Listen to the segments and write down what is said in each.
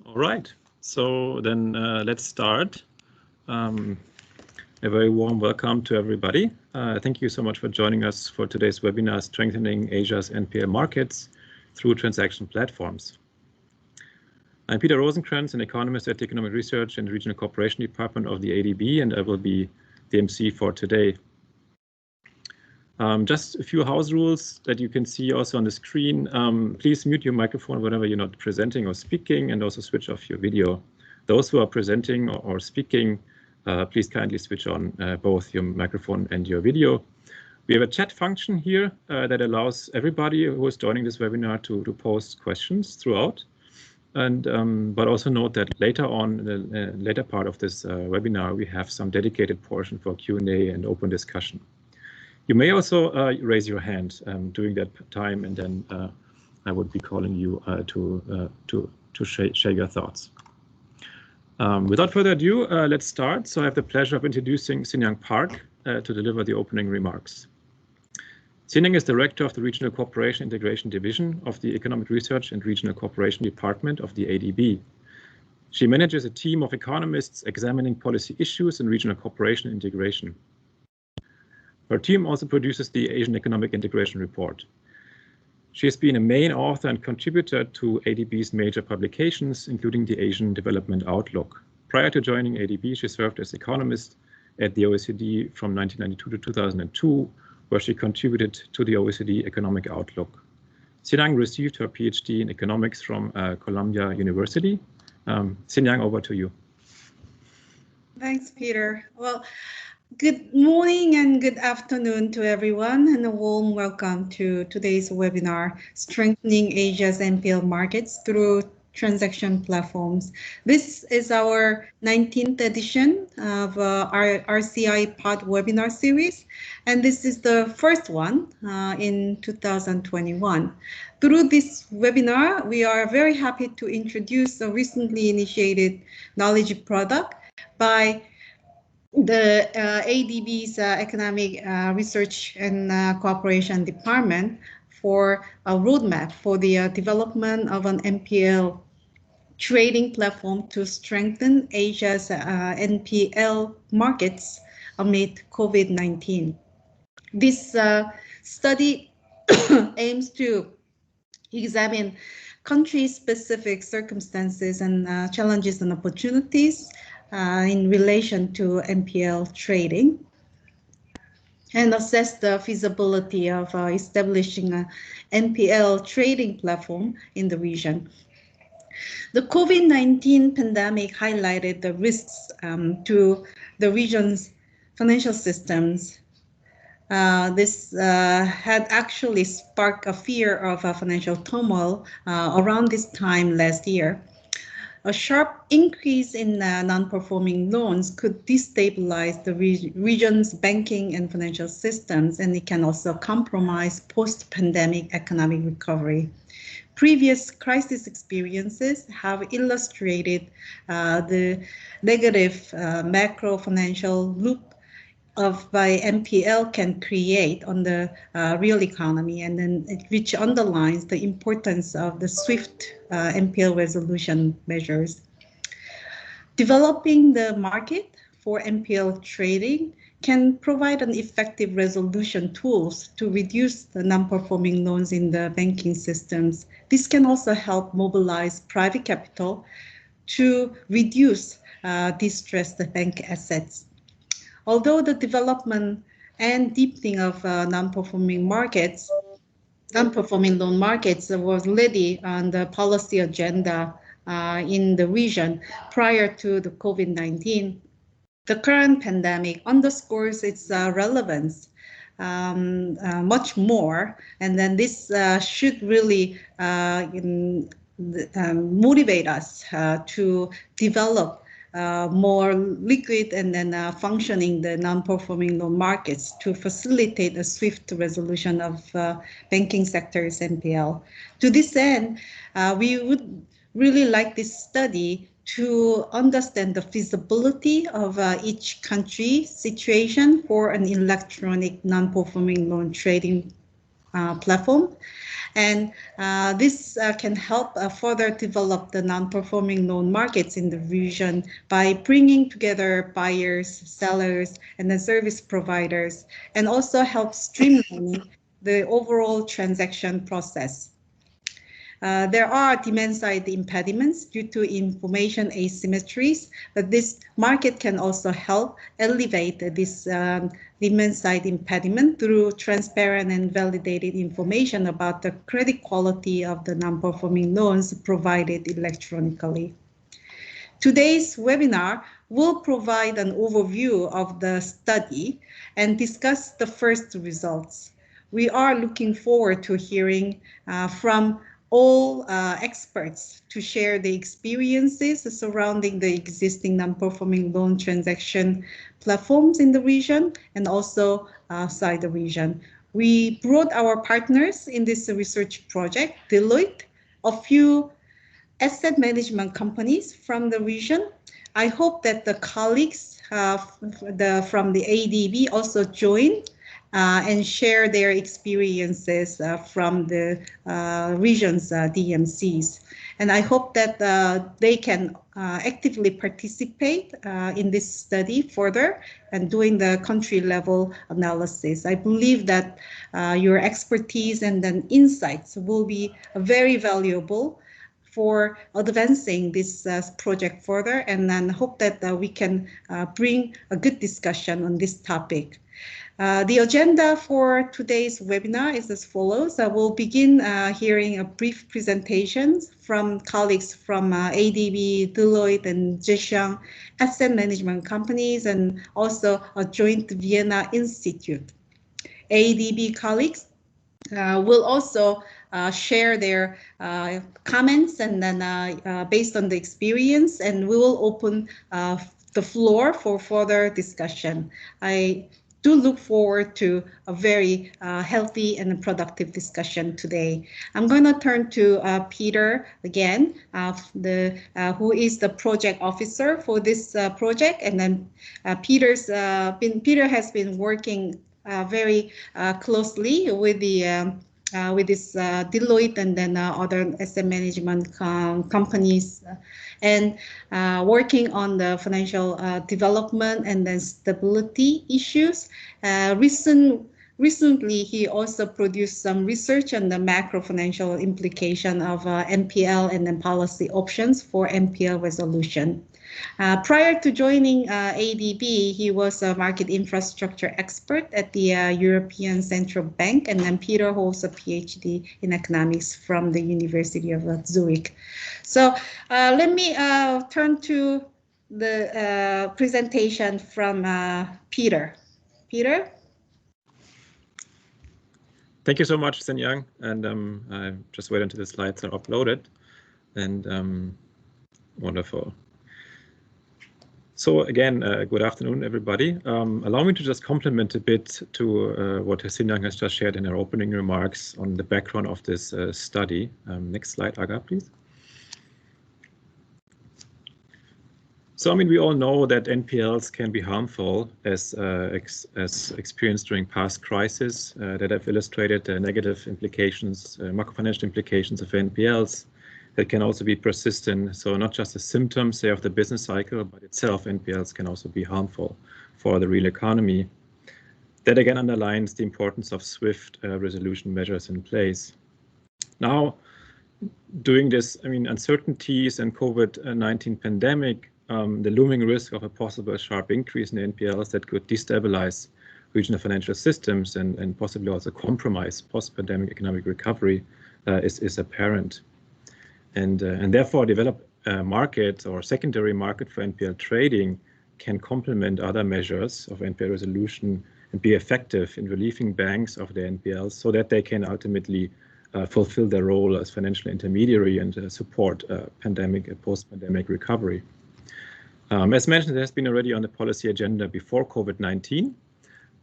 All right, so then let's start. A very warm welcome to everybody. Thank you so much for joining us for today's webinar, Strengthening Asia's NPL Markets Through Transaction Platforms. I'm Peter Rosenkrantz, an economist at the Economic Research and Regional Cooperation Department of the ADB, and I will be the MC for today. Just a few house rules that you can see also on the screen. Please mute your microphone whenever you're not presenting or speaking, and also switch off your video. Those who are presenting or speaking, please kindly switch on both your microphone and your video. We have a chat function here that allows everybody who is joining this webinar to post questions throughout. And but also note that later on, in the later part of this webinar, we have some dedicated portion for Q&A and open discussion. You may also raise your hand during that time, and then I would be calling you to share your thoughts. Without further ado, let's start. So I have the pleasure of introducing Sin-Young Park to deliver the opening remarks. Sin-Young is Director of the Regional Cooperation Integration Division of the Economic Research and Regional Cooperation Department of the ADB. She manages a team of economists examining policy issues in regional cooperation and integration. Her team also produces the Asian Economic Integration Report. She has been a main author and contributor to ADB's major publications, including the Asian Development Outlook. Prior to joining ADB, she served as economist at the OECD from 1992 to 2002, where she contributed to the OECD Economic Outlook. Sin-Young received her PhD in economics from Columbia University. Sin-Young, over to you. Thanks, Peter. Well, good morning and good afternoon to everyone, and a warm welcome to today's webinar, Strengthening Asia's NPL Markets Through Transaction Platforms. This is our 19th edition of our RCI Pod webinar series, and this is the first one in 2021. Through this webinar, we are very happy to introduce a recently initiated knowledge product by the ADB's Economic Research and Cooperation Department for a roadmap for the development of an NPL trading platform to strengthen Asia's NPL markets amid COVID-19. This study aims to examine country-specific circumstances and challenges and opportunities in relation to NPL trading, and assess the feasibility of establishing an NPL trading platform in the region. The COVID-19 pandemic highlighted the risks to the region's financial systems. This had actually sparked a fear of financial turmoil around this time last year. A sharp increase in non-performing loans could destabilize the region's banking and financial systems, and it can also compromise post-pandemic economic recovery. Previous crisis experiences have illustrated the negative macro financial loop by NPL can create on the real economy, and then which underlines the importance of the swift NPL resolution measures. Developing the market for NPL trading can provide an effective resolution tools to reduce the non-performing loans in the banking systems. This can also help mobilize private capital to reduce distressed bank assets. Although the development and deepening of non-performing loan markets was already on the policy agenda in the region prior to the COVID-19, the current pandemic underscores its relevance much more, and then this should really motivate us to develop more liquid and then functioning the non-performing loan markets to facilitate a swift resolution of banking sector's NPL. To this end, we would really like this study to understand the feasibility of each country's situation for an electronic non-performing loan trading platform. And this can help further develop the non-performing loan markets in the region by bringing together buyers, sellers, and the service providers, and also help streamline the overall transaction process. There are demand-side impediments due to information asymmetries, but this market can also help elevate this demand-side impediment through transparent and validated information about the credit quality of the non-performing loans provided electronically. Today's webinar will provide an overview of the study and discuss the first results. We are looking forward to hearing from all experts to share the experiences surrounding the existing non-performing loan transaction platforms in the region and also outside the region. We brought our partners in this research project, Deloitte, a few asset management companies from the region. I hope that the colleagues from the ADB also join and share their experiences from the region's DMCs. And I hope that they can actively participate in this study further and doing the country level analysis. I believe that your expertise and then insights will be very valuable for advancing this project further, and then hope that we can bring a good discussion on this topic. The agenda for today's webinar is as follows. We'll begin hearing a brief presentations from colleagues from ADB, Deloitte, and Zhejiang asset management companies, and also a joint Vienna Institute. ADB colleagues will also share their comments, and then based on the experience, and we will open the floor for further discussion. I do look forward to a very healthy and productive discussion today. I'm going to turn to Peter again, who is the project officer for this project, and then Peter has been working very closely with the with this Deloitte and then other asset management companies, and working on the financial development and then stability issues. Recently, he also produced some research on the macro financial implication of NPL and then policy options for NPL resolution. Prior to joining ADB, he was a market infrastructure expert at the European Central Bank, and then Peter holds a PhD in economics from the University of Zurich. So let me turn to the presentation from Peter. Peter? Thank you so much, Sen-Yang, and I just wait until the slides are uploaded, and wonderful. So again, good afternoon, everybody. Allow me to just complement a bit to what Sen-Yang has just shared in her opening remarks on the background of this study. Next slide, Aga, please. So, I mean, we all know that NPLs can be harmful as experienced during past crises that have illustrated the negative implications, macro-financial implications of NPLs that can also be persistent. So not just a symptom, say, of the business cycle, but itself, NPLs can also be harmful for the real economy. That again underlines the importance of swift resolution measures in place. Now, during this, I mean, uncertainties and COVID-19 pandemic, the looming risk of a possible sharp increase in NPLs that could destabilize regional financial systems and possibly also compromise post-pandemic economic recovery is apparent. And therefore, develop market or secondary market for NPL trading can complement other measures of NPL resolution and be effective in relieving banks of their NPLs so that they can ultimately fulfill their role as financial intermediary and support post-pandemic recovery. As mentioned, it has been already on the policy agenda before COVID-19,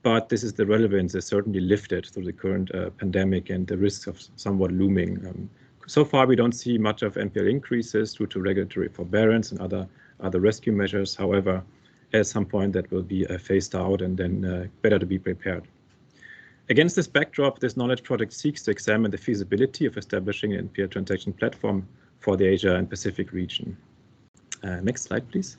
but this is the relevance is certainly lifted through the current pandemic and the risks of somewhat looming. So far, we don't see much of NPL increases due to regulatory forbearance and other rescue measures. However, at some point that will be phased out, and then better to be prepared. Against this backdrop, this knowledge project seeks to examine the feasibility of establishing an NPL transaction platform for the Asia and Pacific region. Next slide, please.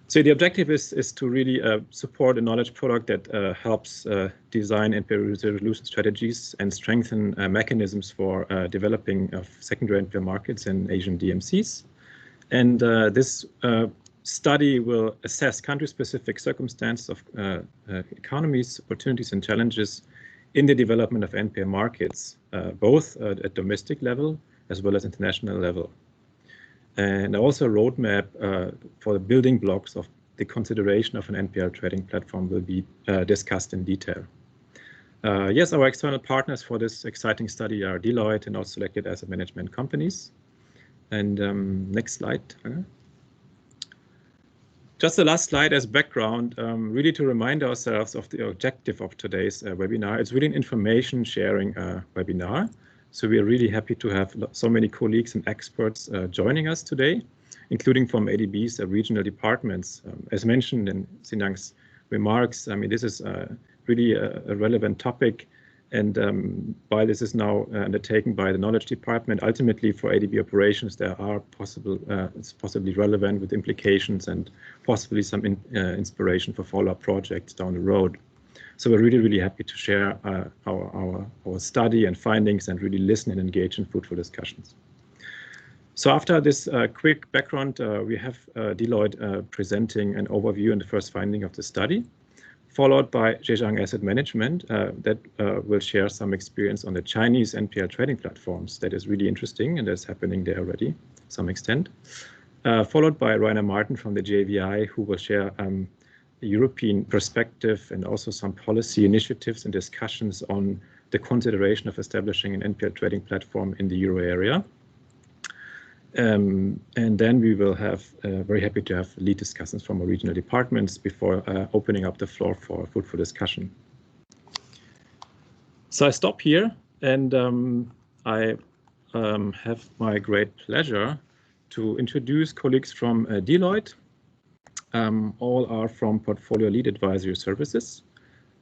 So the objective is to really support a knowledge product that helps design NPL resolution strategies and strengthen mechanisms for developing of secondary NPL markets in Asian DMCs. And this study will assess country-specific circumstances of economies, opportunities, and challenges in the development of NPL markets, both at domestic level as well as international level. And also a roadmap for the building blocks of the consideration of an NPL trading platform will be discussed in detail. Yes, our external partners for this exciting study are Deloitte and also selected asset management companies. And next slide. Just the last slide as background, really to remind ourselves of the objective of today's webinar. It's really an information sharing webinar. So we are really happy to have so many colleagues and experts joining us today, including from ADB's regional departments. As mentioned in Sinang's remarks, I mean, this is really a relevant topic. And while this is now undertaken by the knowledge department, ultimately for ADB operations, there are it's possibly relevant with implications and possibly some inspiration for follow-up projects down the road. So we're really, really happy to share our study and findings and really listen and engage in fruitful discussions. So after this quick background, we have Deloitte presenting an overview and the first finding of the study, followed by Zhejiang Asset Management that will share some experience on the Chinese NPL trading platforms. That is really interesting and that's happening there already to some extent. Followed by Rainer Martin from the JVI, who will share a European perspective and also some policy initiatives and discussions on the consideration of establishing an NPL trading platform in the Euro area. And then we will have very happy to have lead discussions from our regional departments before opening up the floor for fruitful discussion. So I stop here and I have my great pleasure to introduce colleagues from Deloitte. All are from Portfolio Lead Advisory Services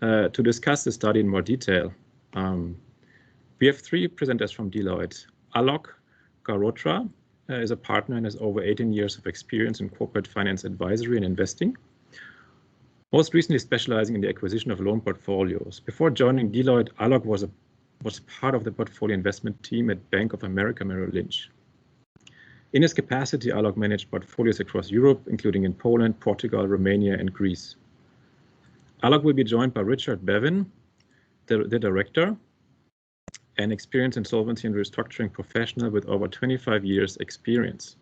to discuss the study in more detail. We have three presenters from Deloitte. Alok Garotra is a partner and has over 18 years of experience in corporate finance advisory and investing, most recently specializing in the acquisition of loan portfolios. Before joining Deloitte, Alok was part of the portfolio investment team at Bank of America Merrill Lynch. In his capacity, Alok managed portfolios across Europe, including in Poland, Portugal, Romania, and Greece. Alok will be joined by Richard Bevin, the director, an experienced insolvency and restructuring professional with over 25 years experience.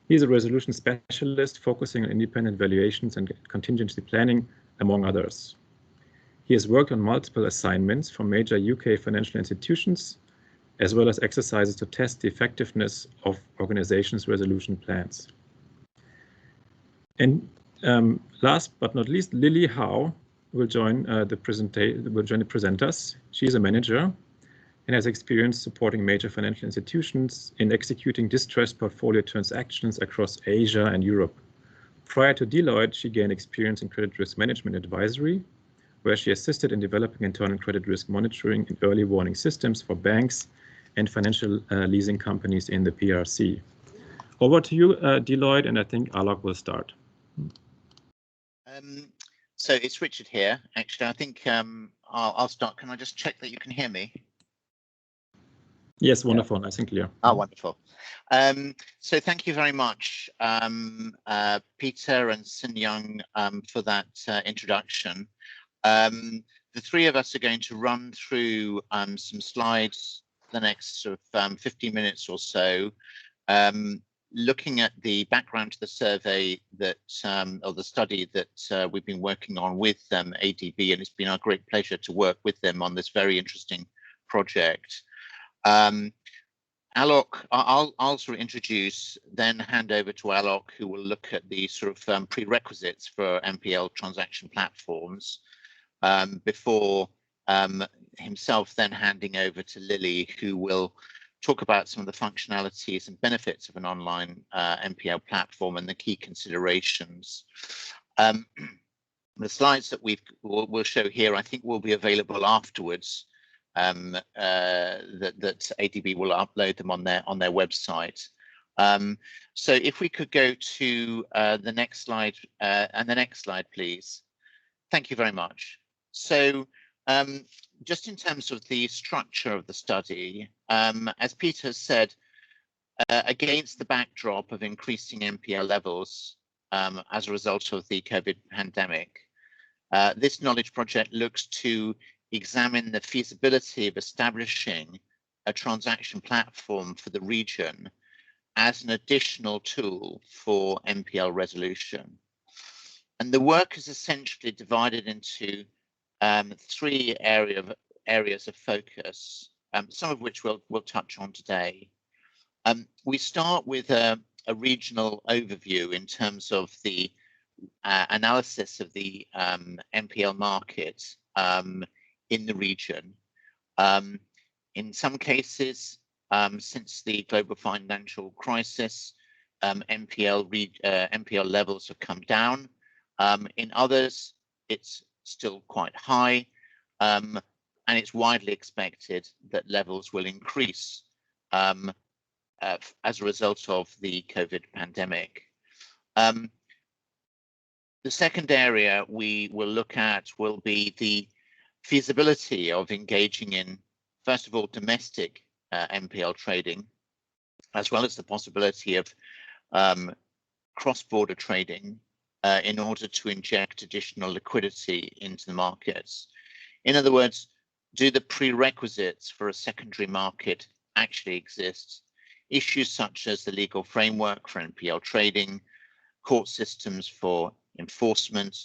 He is a resolution specialist focusing on independent valuations and contingency planning, among others. He has worked on multiple assignments from major UK financial institutions, as well as exercises to test the effectiveness of organizations' resolution plans. And last but not least, Lily Howe will join the presenters. She is a manager and has experience supporting major financial institutions in executing distressed portfolio transactions across Asia and Europe. Prior to Deloitte, she gained experience in credit risk management advisory, where she assisted in developing internal credit risk monitoring and early warning systems for banks and financial leasing companies in the PRC. Over to you, Deloitte, and I think Alok will start. So it's Richard here. Actually, I think I'll start. Can I just check that you can hear me? Yes, wonderful. Nice and clear. Oh, wonderful. So thank you very much, Peter and Sin-Young, for that introduction. The three of us are going to run through some slides the next sort of 15 minutes or so, looking at the background to the survey that, or the study that we've been working on with ADB, and it's been our great pleasure to work with them on this very interesting project. Alok, I'll sort of introduce, then hand over to Alok, who will look at the sort of prerequisites for NPL transaction platforms, before himself then handing over to Lily, who will talk about some of the functionalities and benefits of an online NPL platform and the key considerations. The slides that we'll show here, I think, will be available afterwards. That ADB will upload them on their website. So if we could go to the next slide, and the next slide, please. Thank you very much. So just in terms of the structure of the study, as Peter said, against the backdrop of increasing NPL levels as a result of the COVID pandemic, this knowledge project looks to examine the feasibility of establishing a transaction platform for the region as an additional tool for NPL resolution. And the work is essentially divided into three areas of focus, some of which we'll touch on today. We start with a regional overview in terms of the analysis of the NPL market in the region. In some cases, since the global financial crisis, NPL levels have come down. In others, it's still quite high, and it's widely expected that levels will increase as a result of the COVID pandemic. The second area we will look at will be the feasibility of engaging in, first of all, domestic NPL trading, as well as the possibility of cross-border trading in order to inject additional liquidity into the markets. In other words, do the prerequisites for a secondary market actually exist? Issues such as the legal framework for NPL trading, court systems for enforcement,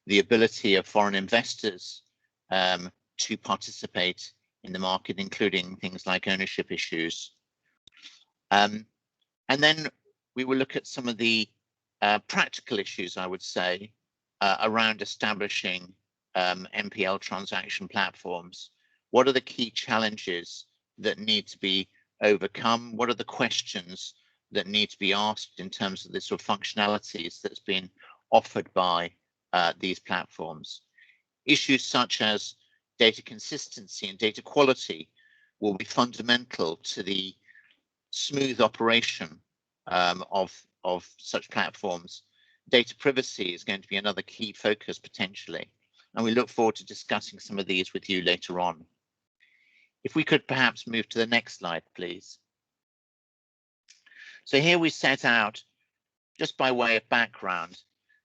the ability of foreign investors to participate in the market, including things like ownership issues. And then we will look at some of the practical issues, I would say, around establishing NPL transaction platforms. What are the key challenges that need to be overcome? What are the questions that need to be asked in terms of the sort of functionalities that's been offered by these platforms? Issues such as data consistency and data quality will be fundamental to the smooth operation of such platforms. Data privacy is going to be another key focus potentially, and we look forward to discussing some of these with you later on. If we could perhaps move to the next slide, please. So here we set out, just by way of background,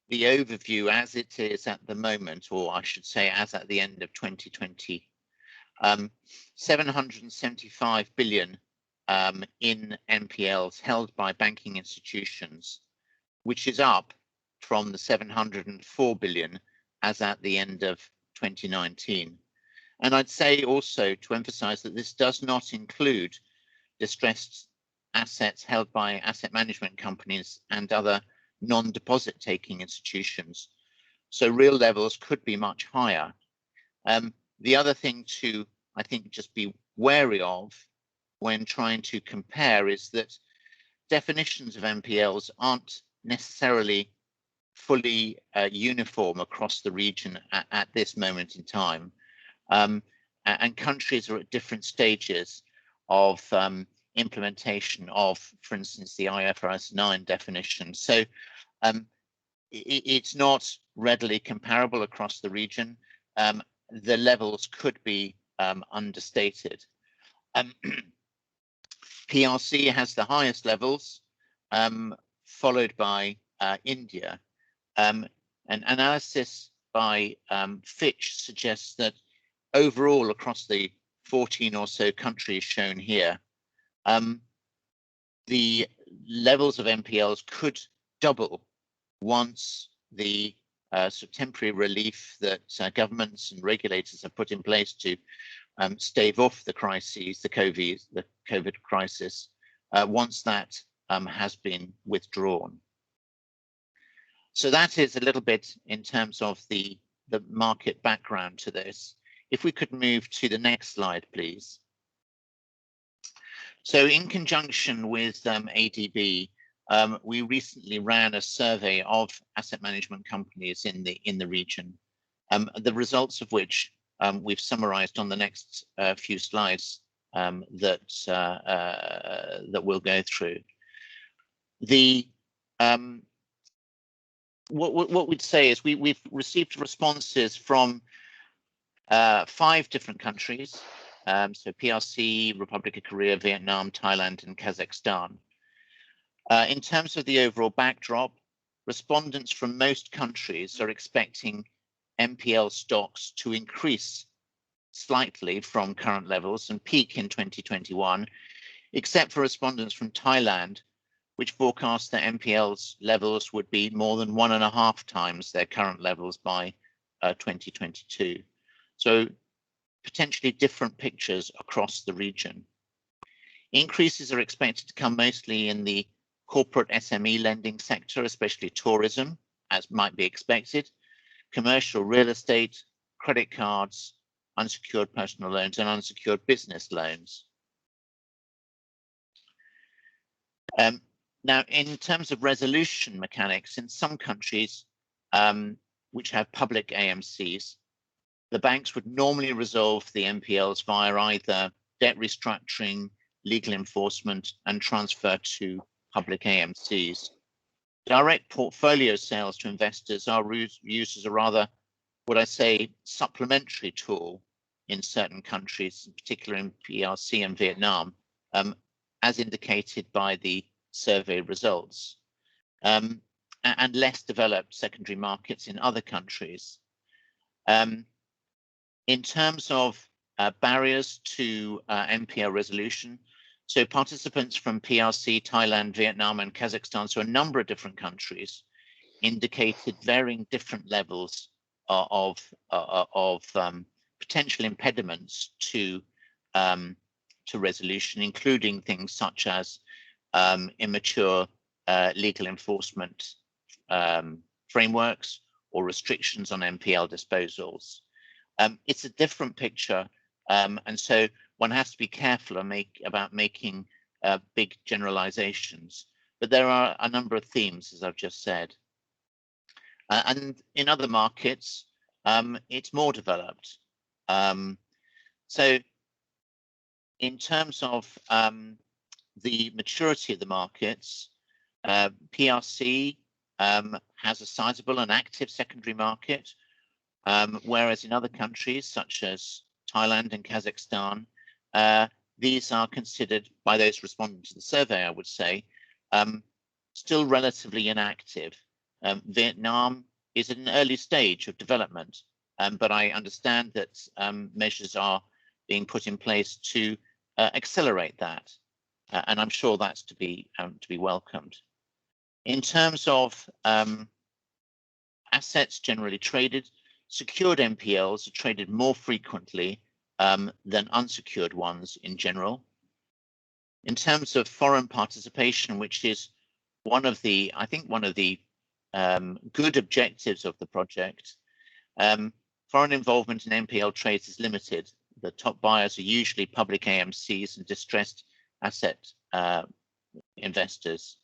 the overview as it is at the moment, or I should say as at the end of 2020. 775 billion in NPLs held by banking institutions, which is up from the 704 billion as at the end of 2019. And I'd say also to emphasize that this does not include distressed assets held by asset management companies and other non-deposit taking institutions. So real levels could be much higher. The other thing to, I think, just be wary of when trying to compare is that definitions of NPLs aren't necessarily fully uniform across the region at this moment in time. And countries are at different stages of implementation of, for instance, the IFRS 9 definition. So it's not readily comparable across the region. The levels could be understated. PRC has the highest levels, followed by India. An analysis by Fitch suggests that overall across the 14 or so countries shown here, the levels of NPLs could double once the sort of temporary relief that governments and regulators have put in place to stave off the crises, the COVID crisis, once that has been withdrawn. So that is a little bit in terms of the market background to this. If we could move to the next slide, please. So in conjunction with ADB, we recently ran a survey of asset management companies in the region, the results of which we've summarized on the next few slides that we'll go through. What we'd say is we've received responses from 5 different countries, so PRC, Republic of Korea, Vietnam, Thailand, and Kazakhstan. In terms of the overall backdrop, respondents from most countries are expecting NPL stocks to increase slightly from current levels and peak in 2021, except for respondents from Thailand, which forecast that NPLs levels would be more than 1.5 times their current levels by 2022. So potentially different pictures across the region. Increases are expected to come mostly in the corporate SME lending sector, especially tourism, as might be expected, commercial real estate, credit cards, unsecured personal loans, and unsecured business loans. Now, in terms of resolution mechanics, in some countries which have public AMCs, the banks would normally resolve the NPLs via either debt restructuring, legal enforcement, and transfer to public AMCs. Direct portfolio sales to investors are used as a rather, would I say, supplementary tool in certain countries, in particular in PRC and Vietnam, as indicated by the survey results, and less developed secondary markets in other countries. In terms of barriers to NPL resolution, so participants from PRC, Thailand, Vietnam, and Kazakhstan, so a number of different countries, indicated varying different levels of potential impediments to resolution, including things such as immature legal enforcement frameworks or restrictions on NPL disposals. It's a different picture, and so one has to be careful about making big generalizations. But there are a number of themes, as I've just said. And in other markets, it's more developed. So in terms of the maturity of the markets, PRC has a sizable and active secondary market, whereas in other countries such as Thailand and Kazakhstan, these are considered by those responding to the survey, I would say, still relatively inactive. Vietnam is at an early stage of development, but I understand that measures are being put in place to accelerate that, and I'm sure that's to be welcomed. In terms of assets generally traded, secured NPLs are traded more frequently than unsecured ones in general. In terms of foreign participation, which is one of the good objectives of the project, foreign involvement in NPL trades is limited. The top buyers are usually public AMCs and distressed asset investors.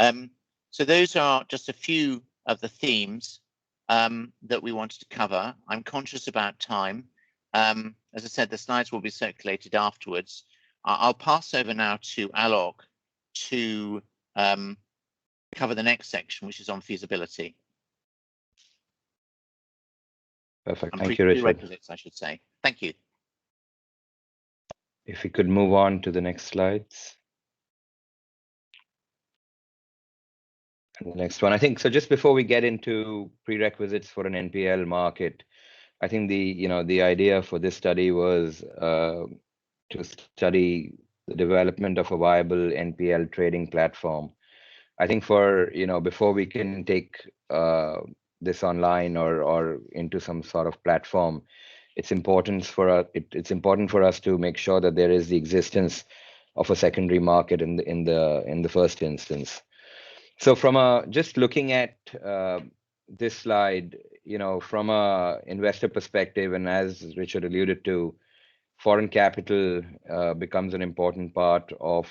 So those are just a few of the themes that we wanted to cover. I'm conscious about time. As I said, the slides will be circulated afterwards. I'll pass over now to Alok to cover the next section, which is on feasibility. Perfect. Thank you, Richard. Prerequisites, I should say. Thank you. If we could move on to the next slides. And the next one, I think, so just before we get into prerequisites for an NPL market, I think the idea for this study was to study the development of a viable NPL trading platform. I think before we can take this online or into some sort of platform, it's important for us to make sure that there is the existence of a secondary market in the first instance. So just looking at this slide, from a investor perspective, and as Richard alluded to, foreign capital becomes an important part of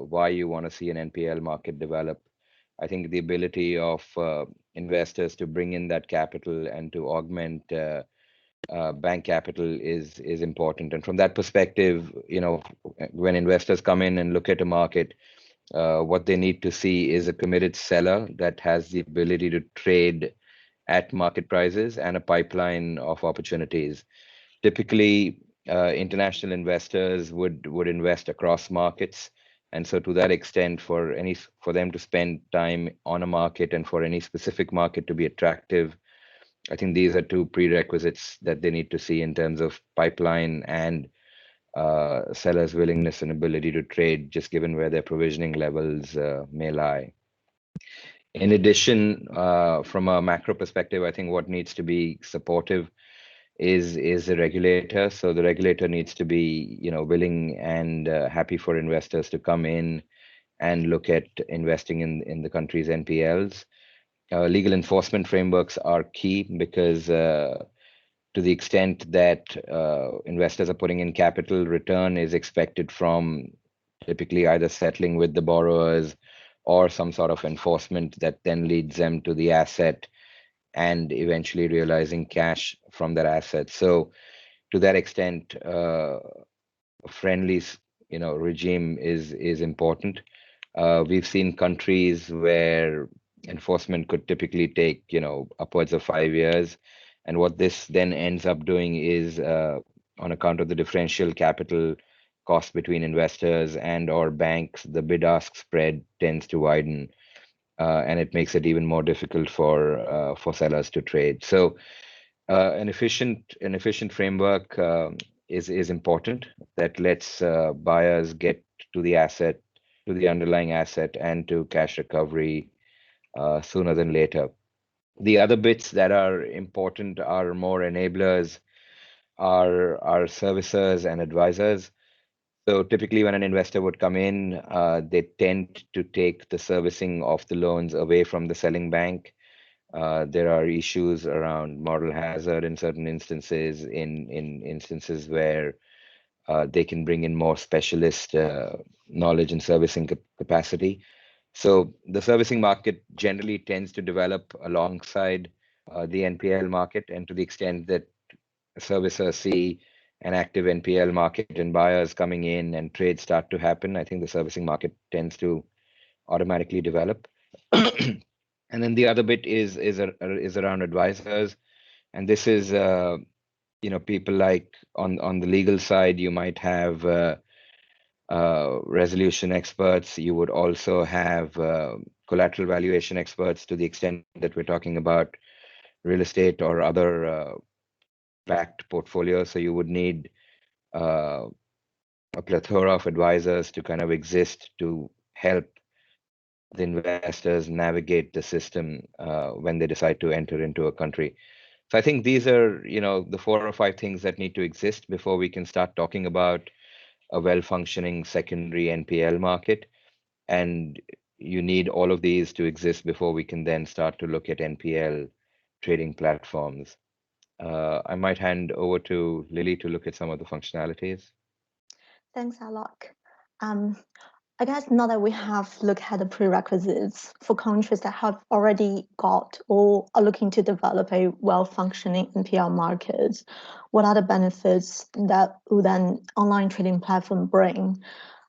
why you want to see an NPL market develop. I think the ability of investors to bring in that capital and to augment bank capital is important. And from that perspective, when investors come in and look at a market, what they need to see is a committed seller that has the ability to trade at market prices and a pipeline of opportunities. Typically, international investors would invest across markets. And so to that extent, for them to spend time on a market and for any specific market to be attractive, I think these are two prerequisites that they need to see in terms of pipeline and sellers' willingness and ability to trade, just given where their provisioning levels may lie. In addition, from a macro perspective, I think what needs to be supportive is the regulator. So the regulator needs to be, willing and happy for investors to come in and look at investing in the country's NPLs. Legal enforcement frameworks are key because to the extent that investors are putting in capital, return is expected from typically either settling with the borrowers or some sort of enforcement that then leads them to the asset and eventually realizing cash from that asset. So to that extent, a friendly regime is important. We've seen countries where enforcement could typically take upwards of 5 years, and what this then ends up doing is on account of the differential capital cost between investors and or banks, the bid-ask spread tends to widen, and it makes it even more difficult for sellers to trade. So an efficient framework is important that lets buyers get to the asset, to the underlying asset, and to cash recovery sooner than later. The other bits that are important are more enablers, are servicers and advisors. So typically when an investor would come in, they tend to take the servicing of the loans away from the selling bank. There are issues around moral hazard in certain instances, in instances where they can bring in more specialist knowledge and servicing capacity. So the servicing market generally tends to develop alongside the NPL market, and to the extent that servicers see an active NPL market and buyers coming in and trades start to happen, I think the servicing market tends to automatically develop. And then the other bit is around advisors, and this is people like on the legal side, you might have resolution experts. You would also have collateral valuation experts to the extent that we're talking about real estate or other backed portfolios. So you would need a plethora of advisors to kind of exist to help the investors navigate the system when they decide to enter into a country. So I think these are, the 4 or 5 things that need to exist before we can start talking about a well-functioning secondary NPL market. And you need all of these to exist before we can then start to look at NPL trading platforms. I might hand over to Lily to look at some of the functionalities. Thanks, Alok. I guess now that we have looked at the prerequisites for countries that have already got or are looking to develop a well-functioning NPL market, what are the benefits that would an online trading platform bring?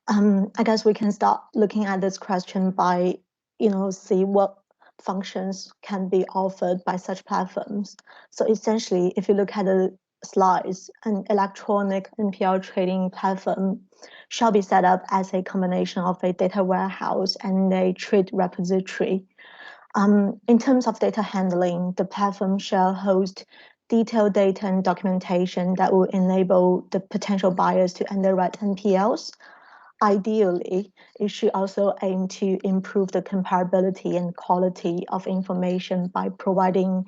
I guess we can start looking at this question by, see what functions can be offered by such platforms. So essentially, if you look at the slides, an electronic NPL trading platform shall be set up as a combination of a data warehouse and a trade repository. In terms of data handling, the platform shall host detailed data and documentation that will enable the potential buyers to underwrite NPLs. Ideally, it should also aim to improve the comparability and quality of information by providing,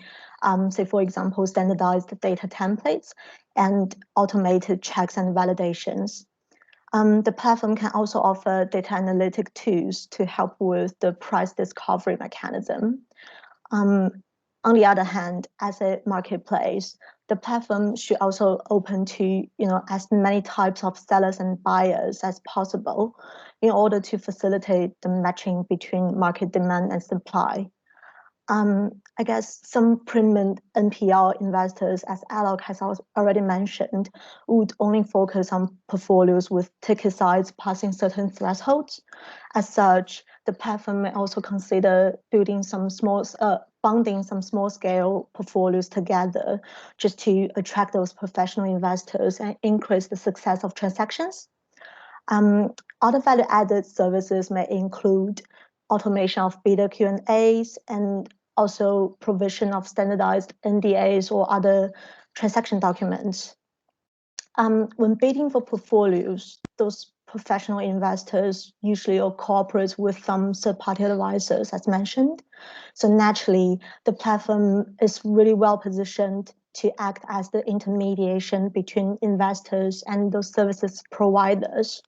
say, for example, standardized data templates and automated checks and validations. The platform can also offer data analytic tools to help with the price discovery mechanism. On the other hand, as a marketplace, the platform should also open to as many types of sellers and buyers as possible in order to facilitate the matching between market demand and supply. I guess some premium NPL investors, as Alok has already mentioned, would only focus on portfolios with ticket size passing certain thresholds. As such, the platform may also consider bonding some small-scale portfolios together just to attract those professional investors and increase the success of transactions. Other value-added services may include automation of bidder Q&As and also provision of standardized NDAs or other transaction documents. When bidding for portfolios, those professional investors usually cooperate with some third-party advisors, as mentioned. So naturally, the platform is really well positioned to act as the intermediation between investors and those services providers.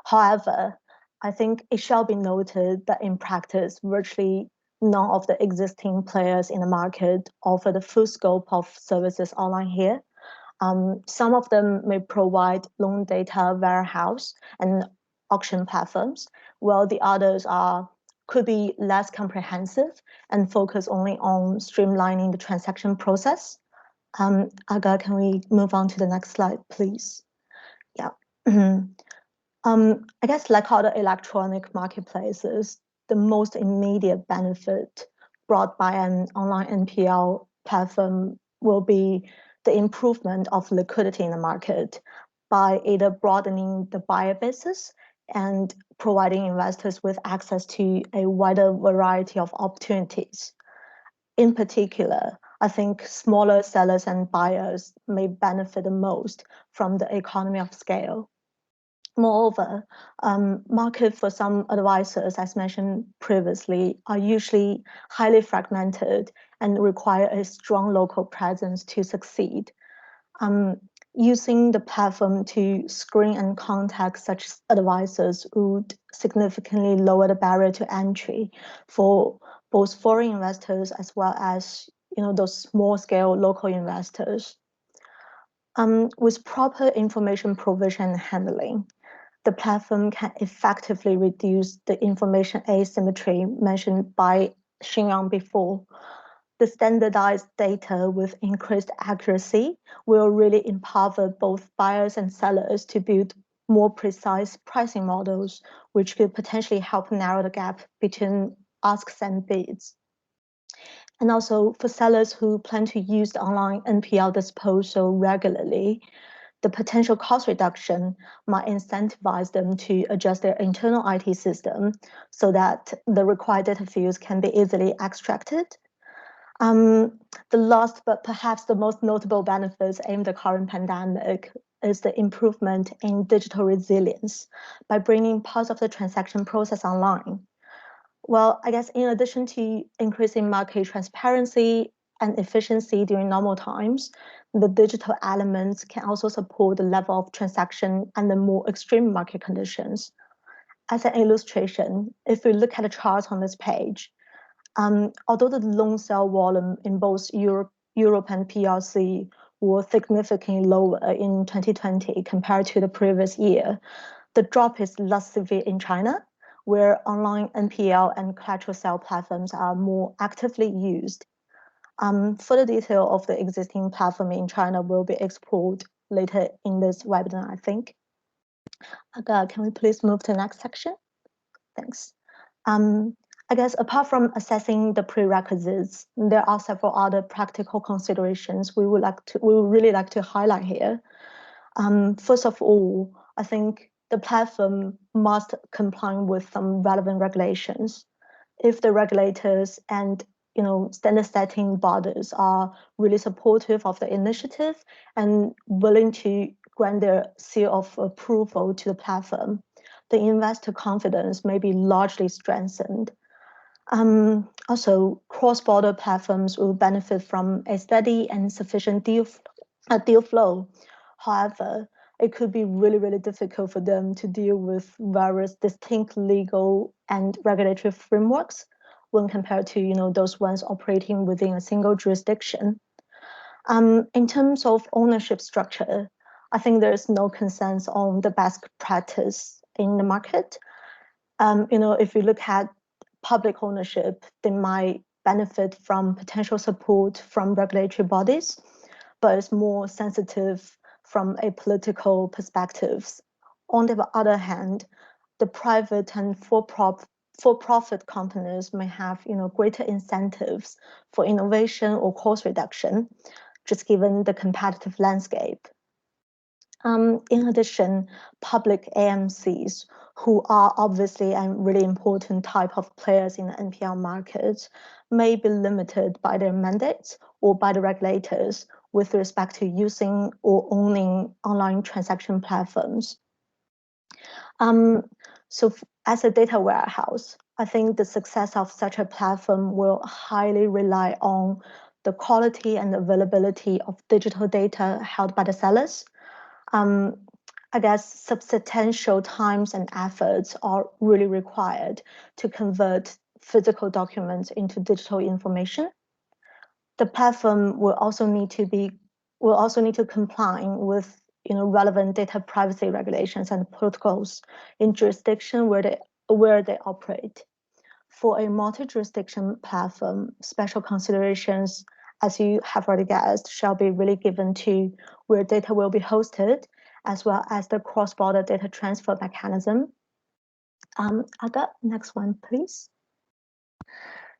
However, I think it shall be noted that in practice, virtually none of the existing players in the market offer the full scope of services online here. Some of them may provide loan data warehouse and auction platforms, while the others could be less comprehensive and focus only on streamlining the transaction process. Aga, can we move on to the next slide, please? Yeah. I guess like other electronic marketplaces, the most immediate benefit brought by an online NPL platform will be the improvement of liquidity in the market by either broadening the buyer basis and providing investors with access to a wider variety of opportunities. In particular, I think smaller sellers and buyers may benefit the most from the economy of scale. Moreover, market for some advisors, as mentioned previously, are usually highly fragmented and require a strong local presence to succeed. Using the platform to screen and contact such advisors would significantly lower the barrier to entry for both foreign investors as well as those small-scale local investors. With proper information provision and handling, the platform can effectively reduce the information asymmetry mentioned by Xinyang before. The standardized data with increased accuracy will really empower both buyers and sellers to build more precise pricing models, which could potentially help narrow the gap between asks and bids. And also for sellers who plan to use the online NPL disposal regularly, the potential cost reduction might incentivize them to adjust their internal IT system so that the required data fields can be easily extracted. The last but perhaps the most notable benefits aimed at the current pandemic is the improvement in digital resilience by bringing parts of the transaction process online. Well, I guess in addition to increasing market transparency and efficiency during normal times, the digital elements can also support the level of transaction under more extreme market conditions. As an illustration, if we look at the charts on this page, although the loan sale volume in both Europe and PRC were significantly lower in 2020 compared to the previous year, the drop is less severe in China, where online NPL and collateral sale platforms are more actively used. Further detail of the existing platform in China will be explored later in this webinar, I think. Aga, can we please move to the next section? Thanks. I guess apart from assessing the prerequisites, there are several other practical considerations we would really like to highlight here. First of all, I think the platform must comply with some relevant regulations. If the regulators and standard setting bodies are really supportive of the initiative and willing to grant their seal of approval to the platform, the investor confidence may be largely strengthened. Also, cross-border platforms will benefit from a steady and sufficient deal flow. However, it could be really, really difficult for them to deal with various distinct legal and regulatory frameworks when compared to those ones operating within a single jurisdiction. In terms of ownership structure, I think there's no consensus on the best practice in the market. If you look at public ownership, they might benefit from potential support from regulatory bodies, but it's more sensitive from a political perspective. On the other hand, the private and for-profit companies may have greater incentives for innovation or cost reduction, just given the competitive landscape. In addition, public AMCs, who are obviously a really important type of players in the NPL market, may be limited by their mandates or by the regulators with respect to using or owning online transaction platforms. So as a data warehouse, I think the success of such a platform will highly rely on the quality and availability of digital data held by the sellers. I guess substantial times and efforts are really required to convert physical documents into digital information. The platform will also need to comply with relevant data privacy regulations and protocols in jurisdiction where they operate. For a multi-jurisdiction platform, special considerations, as you have already guessed, shall be really given to where data will be hosted, as well as the cross-border data transfer mechanism. Aga, next one, please.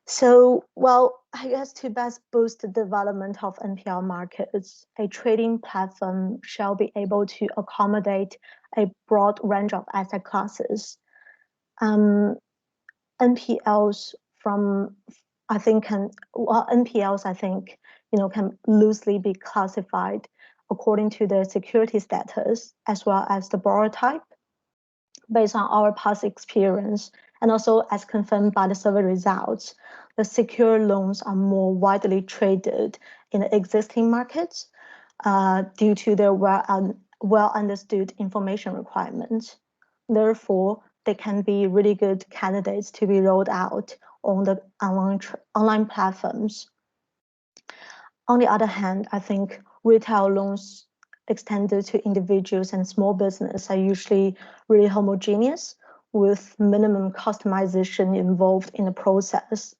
So, well, I guess to best boost the development of NPL markets, a trading platform shall be able to accommodate a broad range of asset classes. NPLs can loosely be classified according to their security status as well as the borrower type. Based on our past experience and also as confirmed by the survey results, the secure loans are more widely traded in the existing markets due to their well understood information requirements. Therefore, they can be really good candidates to be rolled out on the online platforms. On the other hand, I think retail loans extended to individuals and small business are usually really homogeneous with minimum customization involved in the process.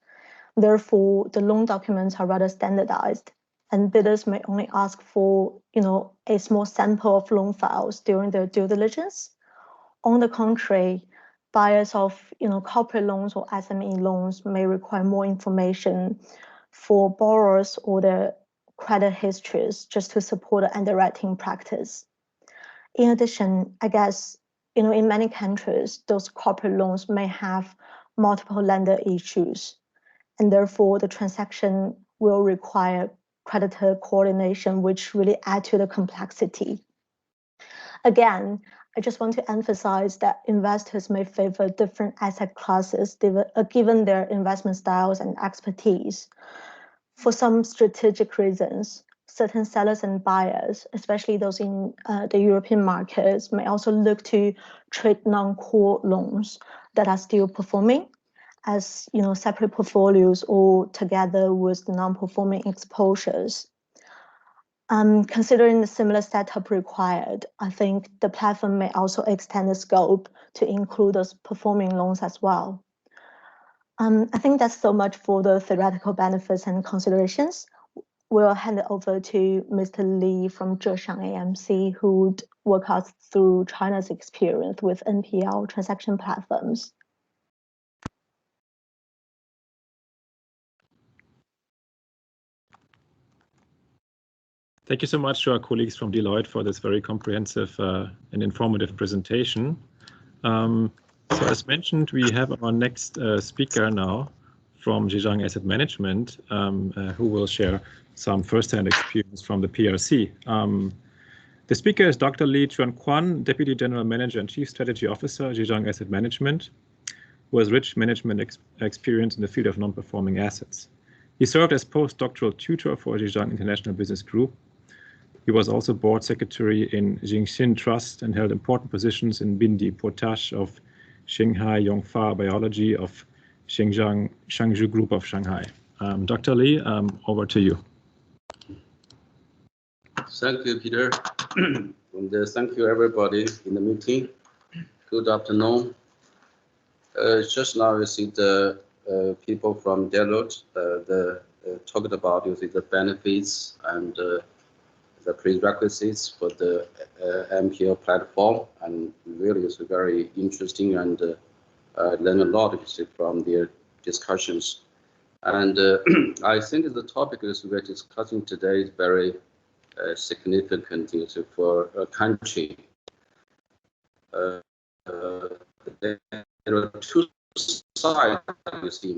Therefore, the loan documents are rather standardized, and bidders may only ask for a small sample of loan files during their due diligence. On the contrary, buyers of corporate loans or SME loans may require more information for borrowers or their credit histories just to support the underwriting practice. In addition, I guess in many countries, those corporate loans may have multiple lender issues, and therefore the transaction will require creditor coordination, which really add to the complexity. Again, I just want to emphasize that investors may favor different asset classes given their investment styles and expertise. For some strategic reasons, certain sellers and buyers, especially those in the European markets, may also look to trade non-core loans that are still performing as separate portfolios or together with the non-performing exposures. Considering the similar setup required, I think the platform may also extend the scope to include those performing loans as well. I think that's so much for the theoretical benefits and considerations. We'll hand it over to Mr. Li from Zhejiang AMC, who would walk us through China's experience with NPL transaction platforms. Thank you so much to our colleagues from Deloitte for this very comprehensive and informative presentation. So as mentioned, we have our next speaker now from Zhejiang Asset Management, who will share some first-hand experience from the PRC. The speaker is Dr. Li Chuanquan, Deputy General Manager and Chief Strategy Officer, Zhejiang Asset Management, who has rich management experience in the field of non-performing assets. He served as postdoctoral tutor for Zhejiang International Business Group. He was also board secretary in Jingxin Trust and held important positions in Bindi Potash of Shanghai, Yongfa Biology of Shangzhou Group of Shanghai. Dr. Li, over to you. Thank you, Peter. And thank you, everybody in the meeting. Good afternoon. Just now, you see the people from Deloitte talked about the benefits and the prerequisites for the NPL platform, and really it's very interesting and learn a lot from their discussions. And I think the topic we're discussing today is very significant for a country. There are two sides. You see,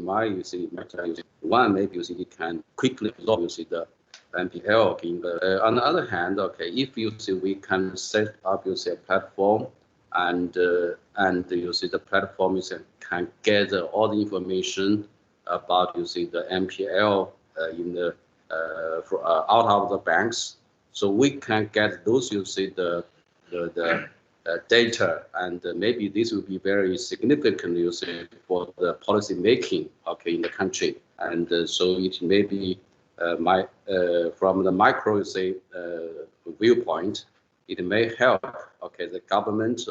one maybe you can quickly resolve the NPL. On the other hand, okay, if you see we can set up a platform, and you see the platform can gather all the information about the NPL in the out of the banks, so we can get those the data, and maybe this will be very significant for the policy making in the country, and so it may be from the micro viewpoint, it may help the government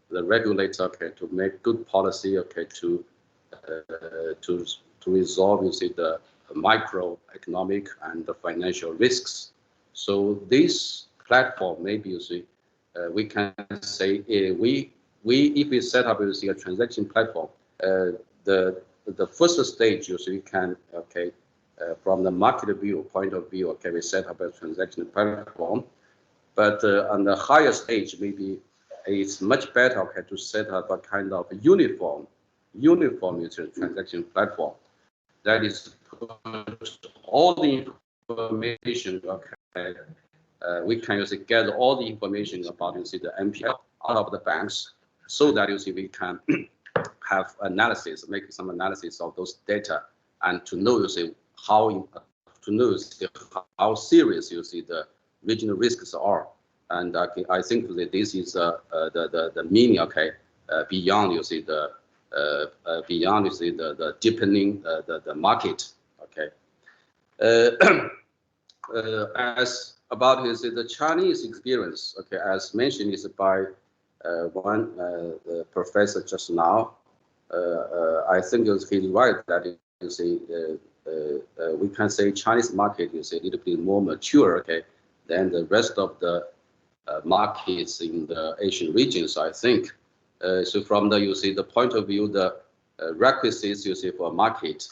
the regulator to make good policy to resolve the microeconomic and the financial risks. So this platform, maybe we can say if we set up a transaction platform, the first stage we can from the market point of view, we set up a transaction platform, but on the higher stage maybe it's much better to set up a kind of uniform transaction platform that is all the information. We can gather all the information about the NPL out of the banks, so that we can have analysis, make some analysis of those data, and to know how serious the regional risks are. And I think that this is the meaning beyond beyond the deepening the market. As about the Chinese experience, as mentioned is by one professor just now, I think he's right that we can say Chinese market is a little bit more mature than the rest of the markets in the Asian regions, I think. So from the point of view, the requisites for market,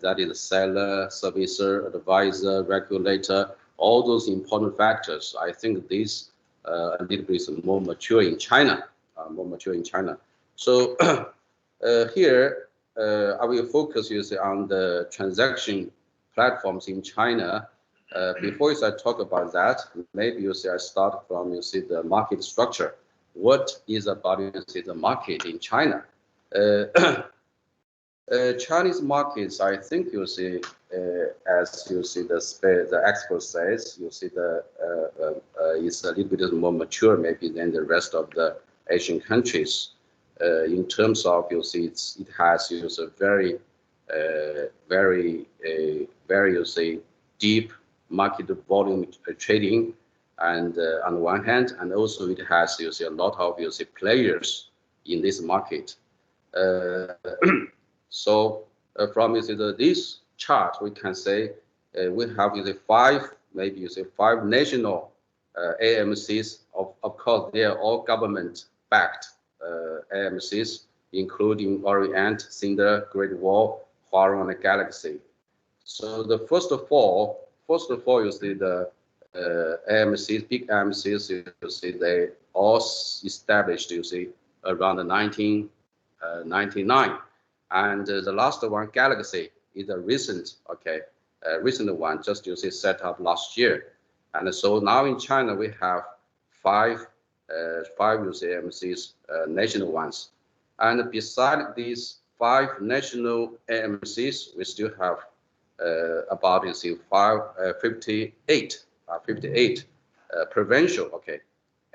that is seller, servicer, advisor, regulator, all those important factors, I think this a little bit more mature in China, So here I will focus on the transaction platforms in China. Before I talk about that, maybe I start from the market structure. What is about the market in China? Chinese markets, I think as the expert says, is a little bit more mature maybe than the rest of the Asian countries. In terms of it has a very deep market volume trading, and on one hand, and also it has a lot of players in this market. So from this chart, we can say we have five national AMCs. Of course, they are all government-backed AMCs, including Orient, Cinder, Great Wall, Huarong, and Galaxy. So the first of all, the AMCs, big AMCs, they all established, around 1999. And the last one, Galaxy, is a recent one, just set up last year. And so now in China, we have five AMCs, national ones. And beside these five national AMCs, we still have about 58 provincial